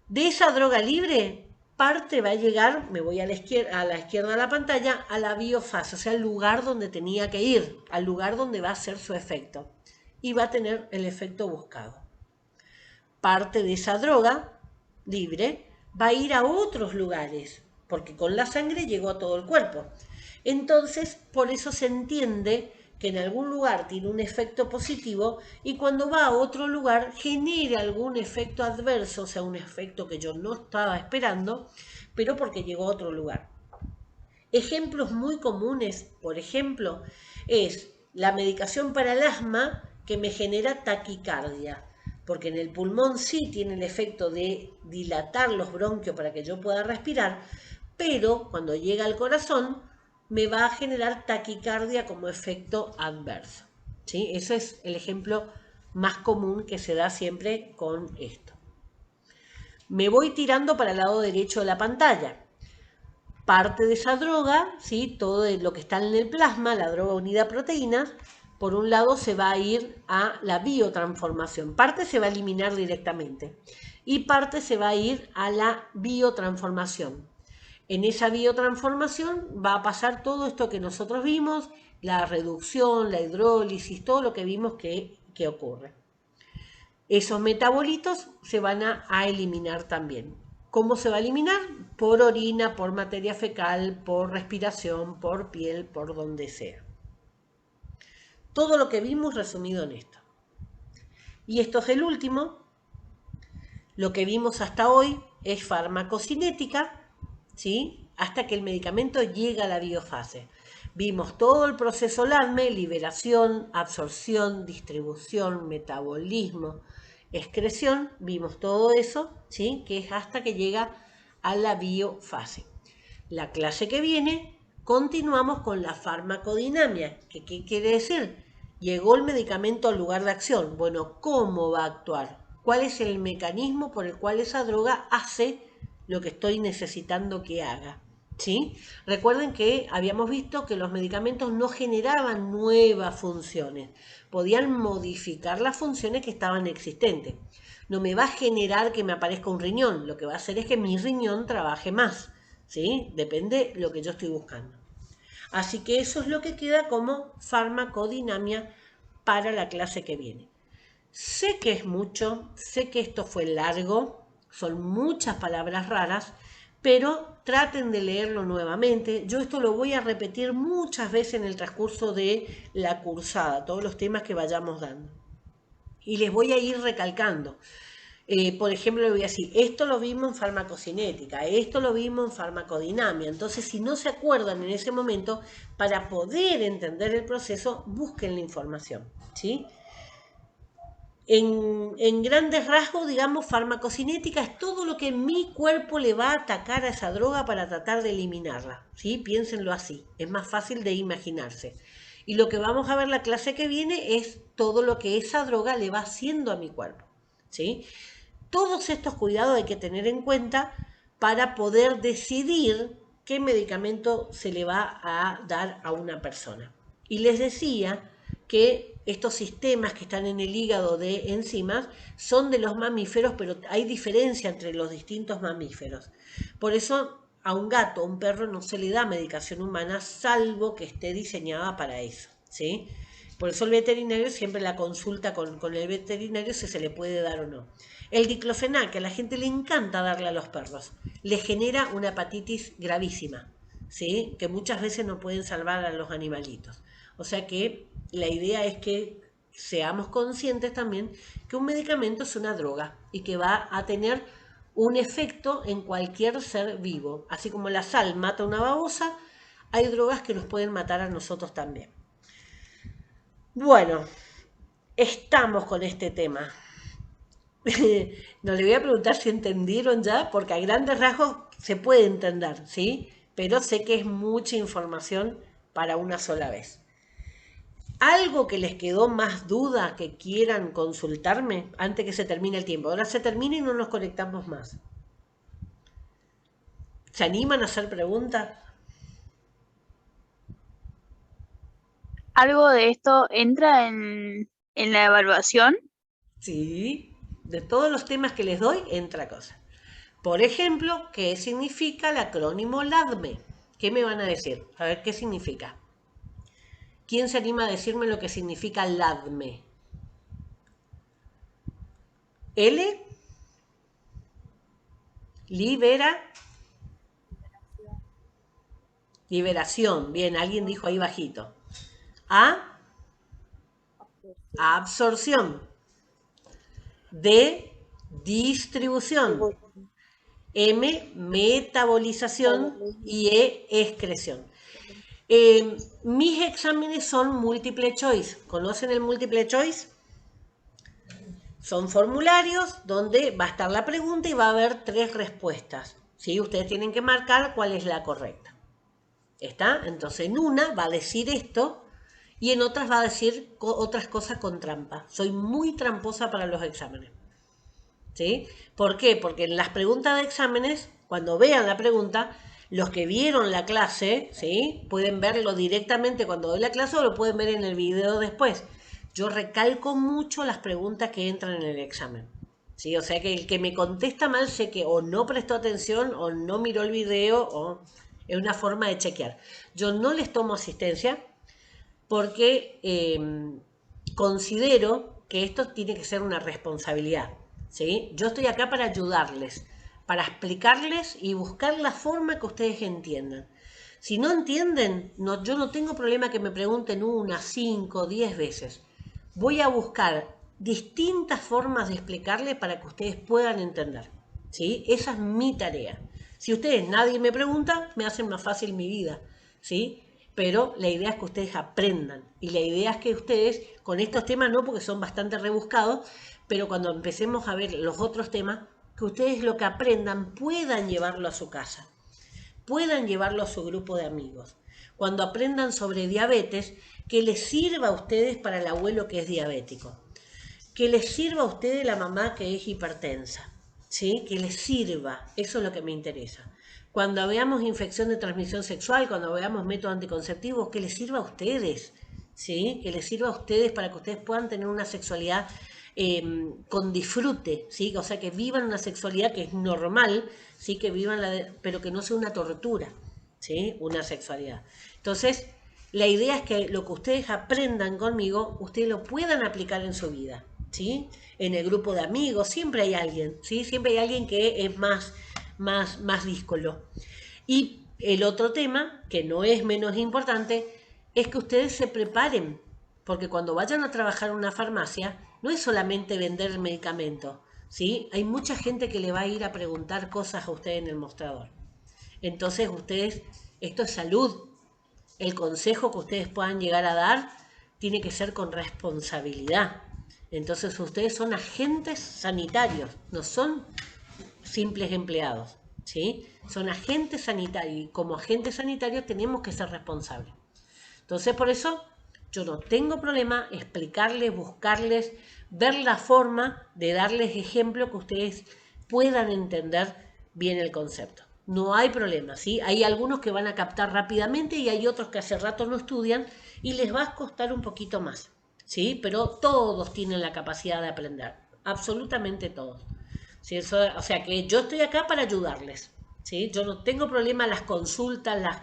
S1: De esa droga libre, parte va a llegar, me voy a la izquierda de la pantalla, a la biofase, o sea, al lugar donde tenía que ir, al lugar donde va a hacer su efecto. Y va a tener el efecto buscado. Parte de esa droga libre va a ir a otros lugares, porque con la sangre llegó a todo el cuerpo. Entonces, por eso se entiende que en algún lugar tiene un efecto positivo y cuando va a otro lugar genera algún efecto adverso, o sea, un efecto que yo no estaba esperando, pero porque llegó a otro lugar. Ejemplos muy comunes, por ejemplo, es la medicación para el asma que me genera taquicardia, porque en el pulmón sí tiene el efecto de dilatar los bronquios para que yo pueda respirar, pero cuando llega al corazón me va a generar taquicardia como efecto adverso, ¿sí? Eso es el ejemplo más común que se da siempre con esto. Me voy tirando para el lado derecho de la pantalla. Parte de esa droga, ¿sí? Todo lo que está en el plasma, la droga unida a proteínas, por un lado se va a ir a la biotransformación. Parte se va a eliminar directamente y parte se va a ir a la biotransformación. En esa biotransformación va a pasar todo esto que nosotros vimos, la reducción, la hidrólisis, todo lo que vimos que ocurre. Esos metabolitos se van a eliminar también. ¿Cómo se va a eliminar? Por orina, por materia fecal, por respiración, por piel, por donde sea. Todo lo que vimos resumido en esto. Y esto es el último. Lo que vimos hasta hoy es farmacocinética, ¿sí? Hasta que el medicamento llega a la biofase. Vimos todo el proceso LADME, liberación, absorción, distribución, metabolismo, excreción, vimos todo eso, ¿sí? Que es hasta que llega a la biofase. La clase que viene continuamos con la farmacodinamia. ¿Qué quiere decir? Llegó el medicamento al lugar de acción. Bueno, ¿cómo va a actuar? ¿Cuál es el mecanismo por el cual esa droga hace lo que estoy necesitando que haga? ¿Sí? Recuerden que habíamos visto que los medicamentos no generaban nuevas funciones, podían modificar las funciones que estaban existentes. No me va a generar que me aparezca un riñón, lo que va a hacer es que mi riñón trabaje más, ¿sí? Depende de lo que yo estoy buscando. Así que eso es lo que queda como farmacodinamia para la clase que viene. Sé que es mucho, sé que esto fue largo, son muchas palabras raras, pero traten de leerlo nuevamente. Yo esto lo voy a repetir muchas veces en el transcurso de la cursada, todos los temas que vayamos dando. Y les voy a ir recalcando. Por ejemplo, le voy a decir, esto lo vimos en farmacocinética, esto lo vimos en farmacodinamia. Entonces, si no se acuerdan en ese momento, para poder entender el proceso, busquen la información, ¿sí? En grandes rasgos, digamos, farmacocinética es todo lo que mi cuerpo le va a atacar a esa droga para tratar de eliminarla, ¿sí? Piénsenlo así, es más fácil de imaginarse. Y lo que vamos a ver la clase que viene es todo lo que esa droga le va haciendo a mi cuerpo, ¿sí? Todos estos cuidados hay que tener en cuenta para poder decidir qué medicamento se le va a dar a una persona. Y les decía que estos sistemas que están en el hígado de enzimas son de los mamíferos, pero hay diferencia entre los distintos mamíferos. Por eso a un gato o un perro no se le da medicación humana, salvo que esté diseñada para eso, ¿sí? Por eso el veterinario siempre la consulta con el veterinario si se le puede dar o no. El diclofenac, que a la gente le encanta darle a los perros, le genera una hepatitis gravísima, ¿sí? Que muchas veces no pueden salvar a los animalitos. O sea que la idea es que seamos conscientes también que un medicamento es una droga y que va a tener un efecto en cualquier ser vivo. Así como la sal mata a una babosa, hay drogas que nos pueden matar a nosotros también. Bueno, estamos con este tema. No le voy a preguntar si entendieron ya, porque a grandes rasgos se puede entender, ¿sí? Pero sé que es mucha información para una sola vez. ¿Algo que les quedó más duda que quieran consultarme antes que se termine el tiempo? Ahora se termina y no nos conectamos más. ¿Se animan a hacer preguntas?
S2: ¿Algo de esto entra en la evaluación?
S1: Sí, de todos los temas que les doy entra cosa. Por ejemplo, ¿qué significa el acrónimo LADME? ¿Qué me van a decir? A ver, ¿qué significa? ¿Quién se anima a decirme lo que significa LADME? L, libera, liberación. Bien, alguien dijo ahí bajito. A, absorción. D, distribución. M, metabolización. Y E, excreción. Mis exámenes son múltiple choice. ¿Conocen el múltiple choice? Son formularios donde va a estar la pregunta y va a haber 3 respuestas. ¿Sí? Ustedes tienen que marcar cuál es la correcta. ¿Está? Entonces en una va a decir esto y en otras va a decir otras cosas con trampa. Soy muy tramposa para los exámenes. ¿Sí? ¿Por qué? Porque en las preguntas de exámenes, cuando vean la pregunta, los que vieron la clase, ¿sí? Pueden verlo directamente cuando doy la clase o lo pueden ver en el video después. Yo recalco mucho las preguntas que entran en el examen. ¿Sí? O sea que el que me contesta mal sé que o no prestó atención o no miró el video o es una forma de chequear. Yo no les tomo asistencia porque considero que esto tiene que ser una responsabilidad. ¿Sí? Yo estoy acá para ayudarles, para explicarles y buscar la forma que ustedes entiendan. Si no entienden, no, yo no tengo problema que me pregunten 1, 5, 10 veces. Voy a buscar distintas formas de explicarles para que ustedes puedan entender. ¿Sí? Esa es mi tarea. Si ustedes nadie me pregunta, me hacen más fácil mi vida. ¿Sí? Pero la idea es que ustedes aprendan. Y la idea es que ustedes, con estos temas no, porque son bastante rebuscados, pero cuando empecemos a ver los otros temas, que ustedes lo que aprendan puedan llevarlo a su casa, puedan llevarlo a su grupo de amigos. Cuando aprendan sobre diabetes, que les sirva a ustedes para el abuelo que es diabético, que les sirva a ustedes la mamá que es hipertensa, ¿sí? Que les sirva, eso es lo que me interesa. Cuando veamos infección de transmisión sexual, cuando veamos métodos anticonceptivos, que les sirva a ustedes, ¿sí? Que les sirva a ustedes para que ustedes puedan tener una sexualidad con disfrute, ¿sí? O sea, que vivan una sexualidad que es normal, ¿sí? Que vivan pero que no sea una tortura, ¿sí? Una sexualidad. Entonces, la idea es que lo que ustedes aprendan conmigo, ustedes lo puedan aplicar en su vida, ¿sí? En el grupo de amigos, siempre hay alguien, ¿sí? Siempre hay alguien que es más díscolo. Y el otro tema, que no es menos importante, es que ustedes se preparen, porque cuando vayan a trabajar en una farmacia, no es solamente vender el medicamento, ¿sí? Hay mucha gente que le va a ir a preguntar cosas a ustedes en el mostrador. Entonces ustedes, esto es salud. El consejo que ustedes puedan llegar a dar tiene que ser con responsabilidad. Entonces ustedes son agentes sanitarios, no son simples empleados, ¿sí? Son agentes sanitarios y como agentes sanitarios tenemos que ser responsables. Entonces por eso yo no tengo problema explicarles, buscarles, ver la forma de darles ejemplo que ustedes puedan entender bien el concepto. No hay problema, ¿sí? Hay algunos que van a captar rápidamente y hay otros que hace rato no estudian y les va a costar un poquito más, ¿sí? Pero todos tienen la capacidad de aprender, absolutamente todos. ¿Sí? Eso, o sea que yo estoy acá para ayudarles, ¿sí? Yo no tengo problema, las consultas,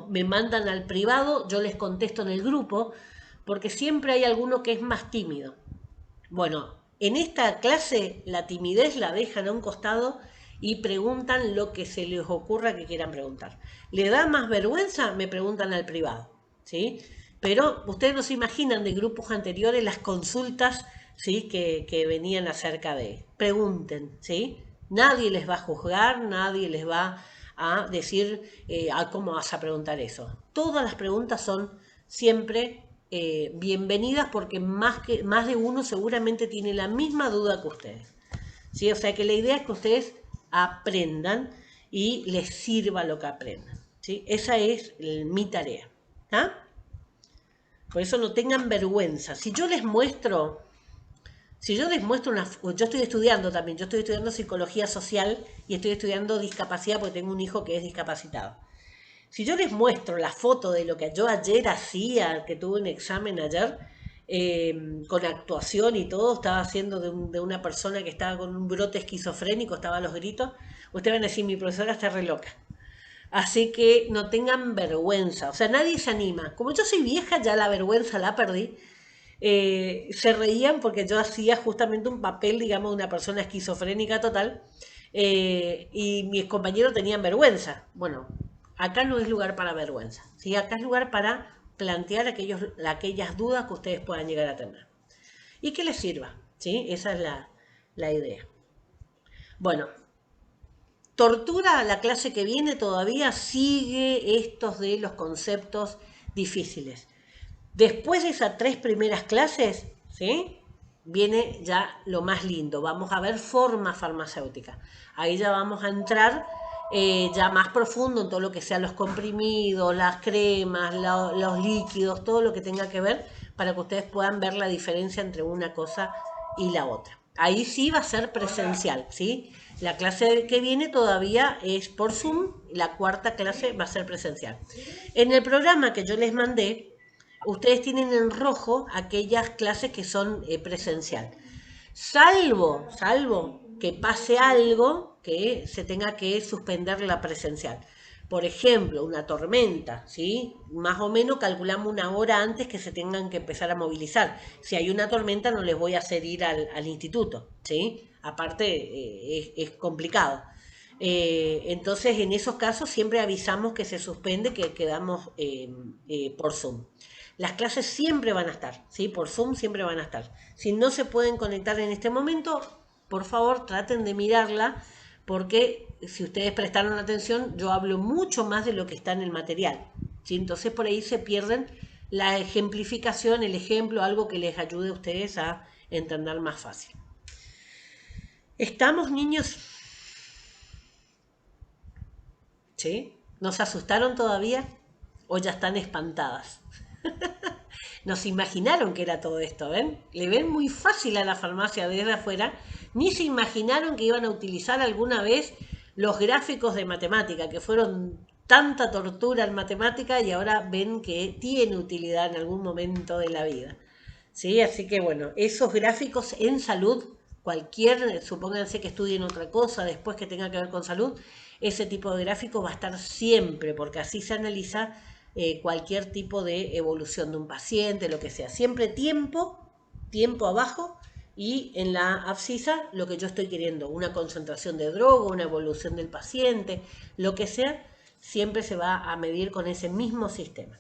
S1: me mandan al privado, yo les contesto en el grupo, porque siempre hay alguno que es más tímido. Bueno, en esta clase la timidez la dejan a un costado y preguntan lo que se les ocurra que quieran preguntar. ¿Le da más vergüenza? Me preguntan al privado, ¿sí? Pero ustedes no se imaginan de grupos anteriores las consultas, ¿sí? que venían acerca de. Pregunten, ¿sí? Nadie les va a juzgar, nadie les va a decir cómo vas a preguntar eso. Todas las preguntas son siempre bienvenidas porque más de uno seguramente tiene la misma duda que ustedes, ¿sí? O sea que la idea es que ustedes aprendan y les sirva lo que aprendan, ¿sí? Esa es mi tarea, ¿ah? Por eso no tengan vergüenza. Si yo les muestro yo estoy estudiando también, yo estoy estudiando psicología social y estoy estudiando discapacidad porque tengo un hijo que es discapacitado. Si yo les muestro la foto de lo que yo ayer hacía, que tuve un examen ayer, con actuación y todo, estaba haciendo de una persona que estaba con un brote esquizofrénico, estaba a los gritos, ustedes van a decir, mi profesora está re loca. Así que no tengan vergüenza, o sea, nadie se anima. Como yo soy vieja, ya la vergüenza la perdí. Se reían porque yo hacía justamente un papel, digamos, de una persona esquizofrénica total, y mis compañeros tenían vergüenza. Bueno, acá no es lugar para vergüenza, ¿sí? Acá es lugar para plantear aquellas dudas que ustedes puedan llegar a tener. Y que les sirva, ¿sí? Esa es la idea. Bueno, tortura, la clase que viene todavía sigue estos de los conceptos difíciles. Después de esas 3 primeras clases, ¿sí? Viene ya lo más lindo. Vamos a ver forma farmacéutica. Ahí ya vamos a entrar ya más profundo en todo lo que sean los comprimidos, las cremas, los líquidos, todo lo que tenga que ver para que ustedes puedan ver la diferencia entre una cosa y la otra. Ahí sí va a ser presencial, ¿sí? La clase que viene todavía es por Zoom, la 4ª clase va a ser presencial. En el programa que yo les mandé, ustedes tienen en rojo aquellas clases que son presencial. Salvo que pase algo que se tenga que suspender la presencial. Por ejemplo, una tormenta, ¿sí? Más o menos calculamos una hora antes que se tengan que empezar a movilizar. Si hay una tormenta no les voy a hacer ir al instituto, ¿sí? Aparte es complicado. Entonces, en esos casos siempre avisamos que se suspende, que quedamos por Zoom. Las clases siempre van a estar, ¿sí? Por Zoom siempre van a estar. Si no se pueden conectar en este momento, por favor traten de mirarla, porque si ustedes prestaron atención, yo hablo mucho más de lo que está en el material, ¿sí? Entonces por ahí se pierden la ejemplificación, el ejemplo, algo que les ayude a ustedes a entender más fácil. ¿Estamos, niños? ¿Sí? ¿Nos asustaron todavía? ¿O ya están espantadas? Nos imaginaron que era todo esto, ¿ven? Le ven muy fácil a la farmacia desde afuera, ni se imaginaron que iban a utilizar alguna vez los gráficos de matemática, que fueron tanta tortura en matemática y ahora ven que tiene utilidad en algún momento de la vida. ¿Sí? Así que bueno, esos gráficos en salud, cualquier, supónganse que estudien otra cosa después que tenga que ver con salud, ese tipo de gráfico va a estar siempre, porque así se analiza cualquier tipo de evolución de un paciente, lo que sea. Siempre tiempo abajo y en la abscisa lo que yo estoy queriendo, una concentración de droga, una evolución del paciente, lo que sea, siempre se va a medir con ese mismo sistema.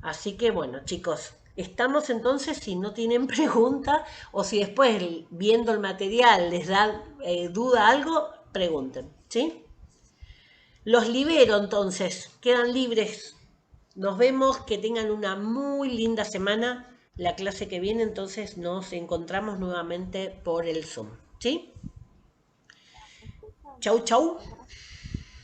S1: Así que bueno, chicos, estamos entonces, si no tienen pregunta o si después viendo el material les da duda algo, pregunten, ¿sí? Los libero entonces, quedan libres. Nos vemos, que tengan una muy linda semana. La clase que viene entonces nos encontramos nuevamente por el Zoom, ¿sí? Chau, chau.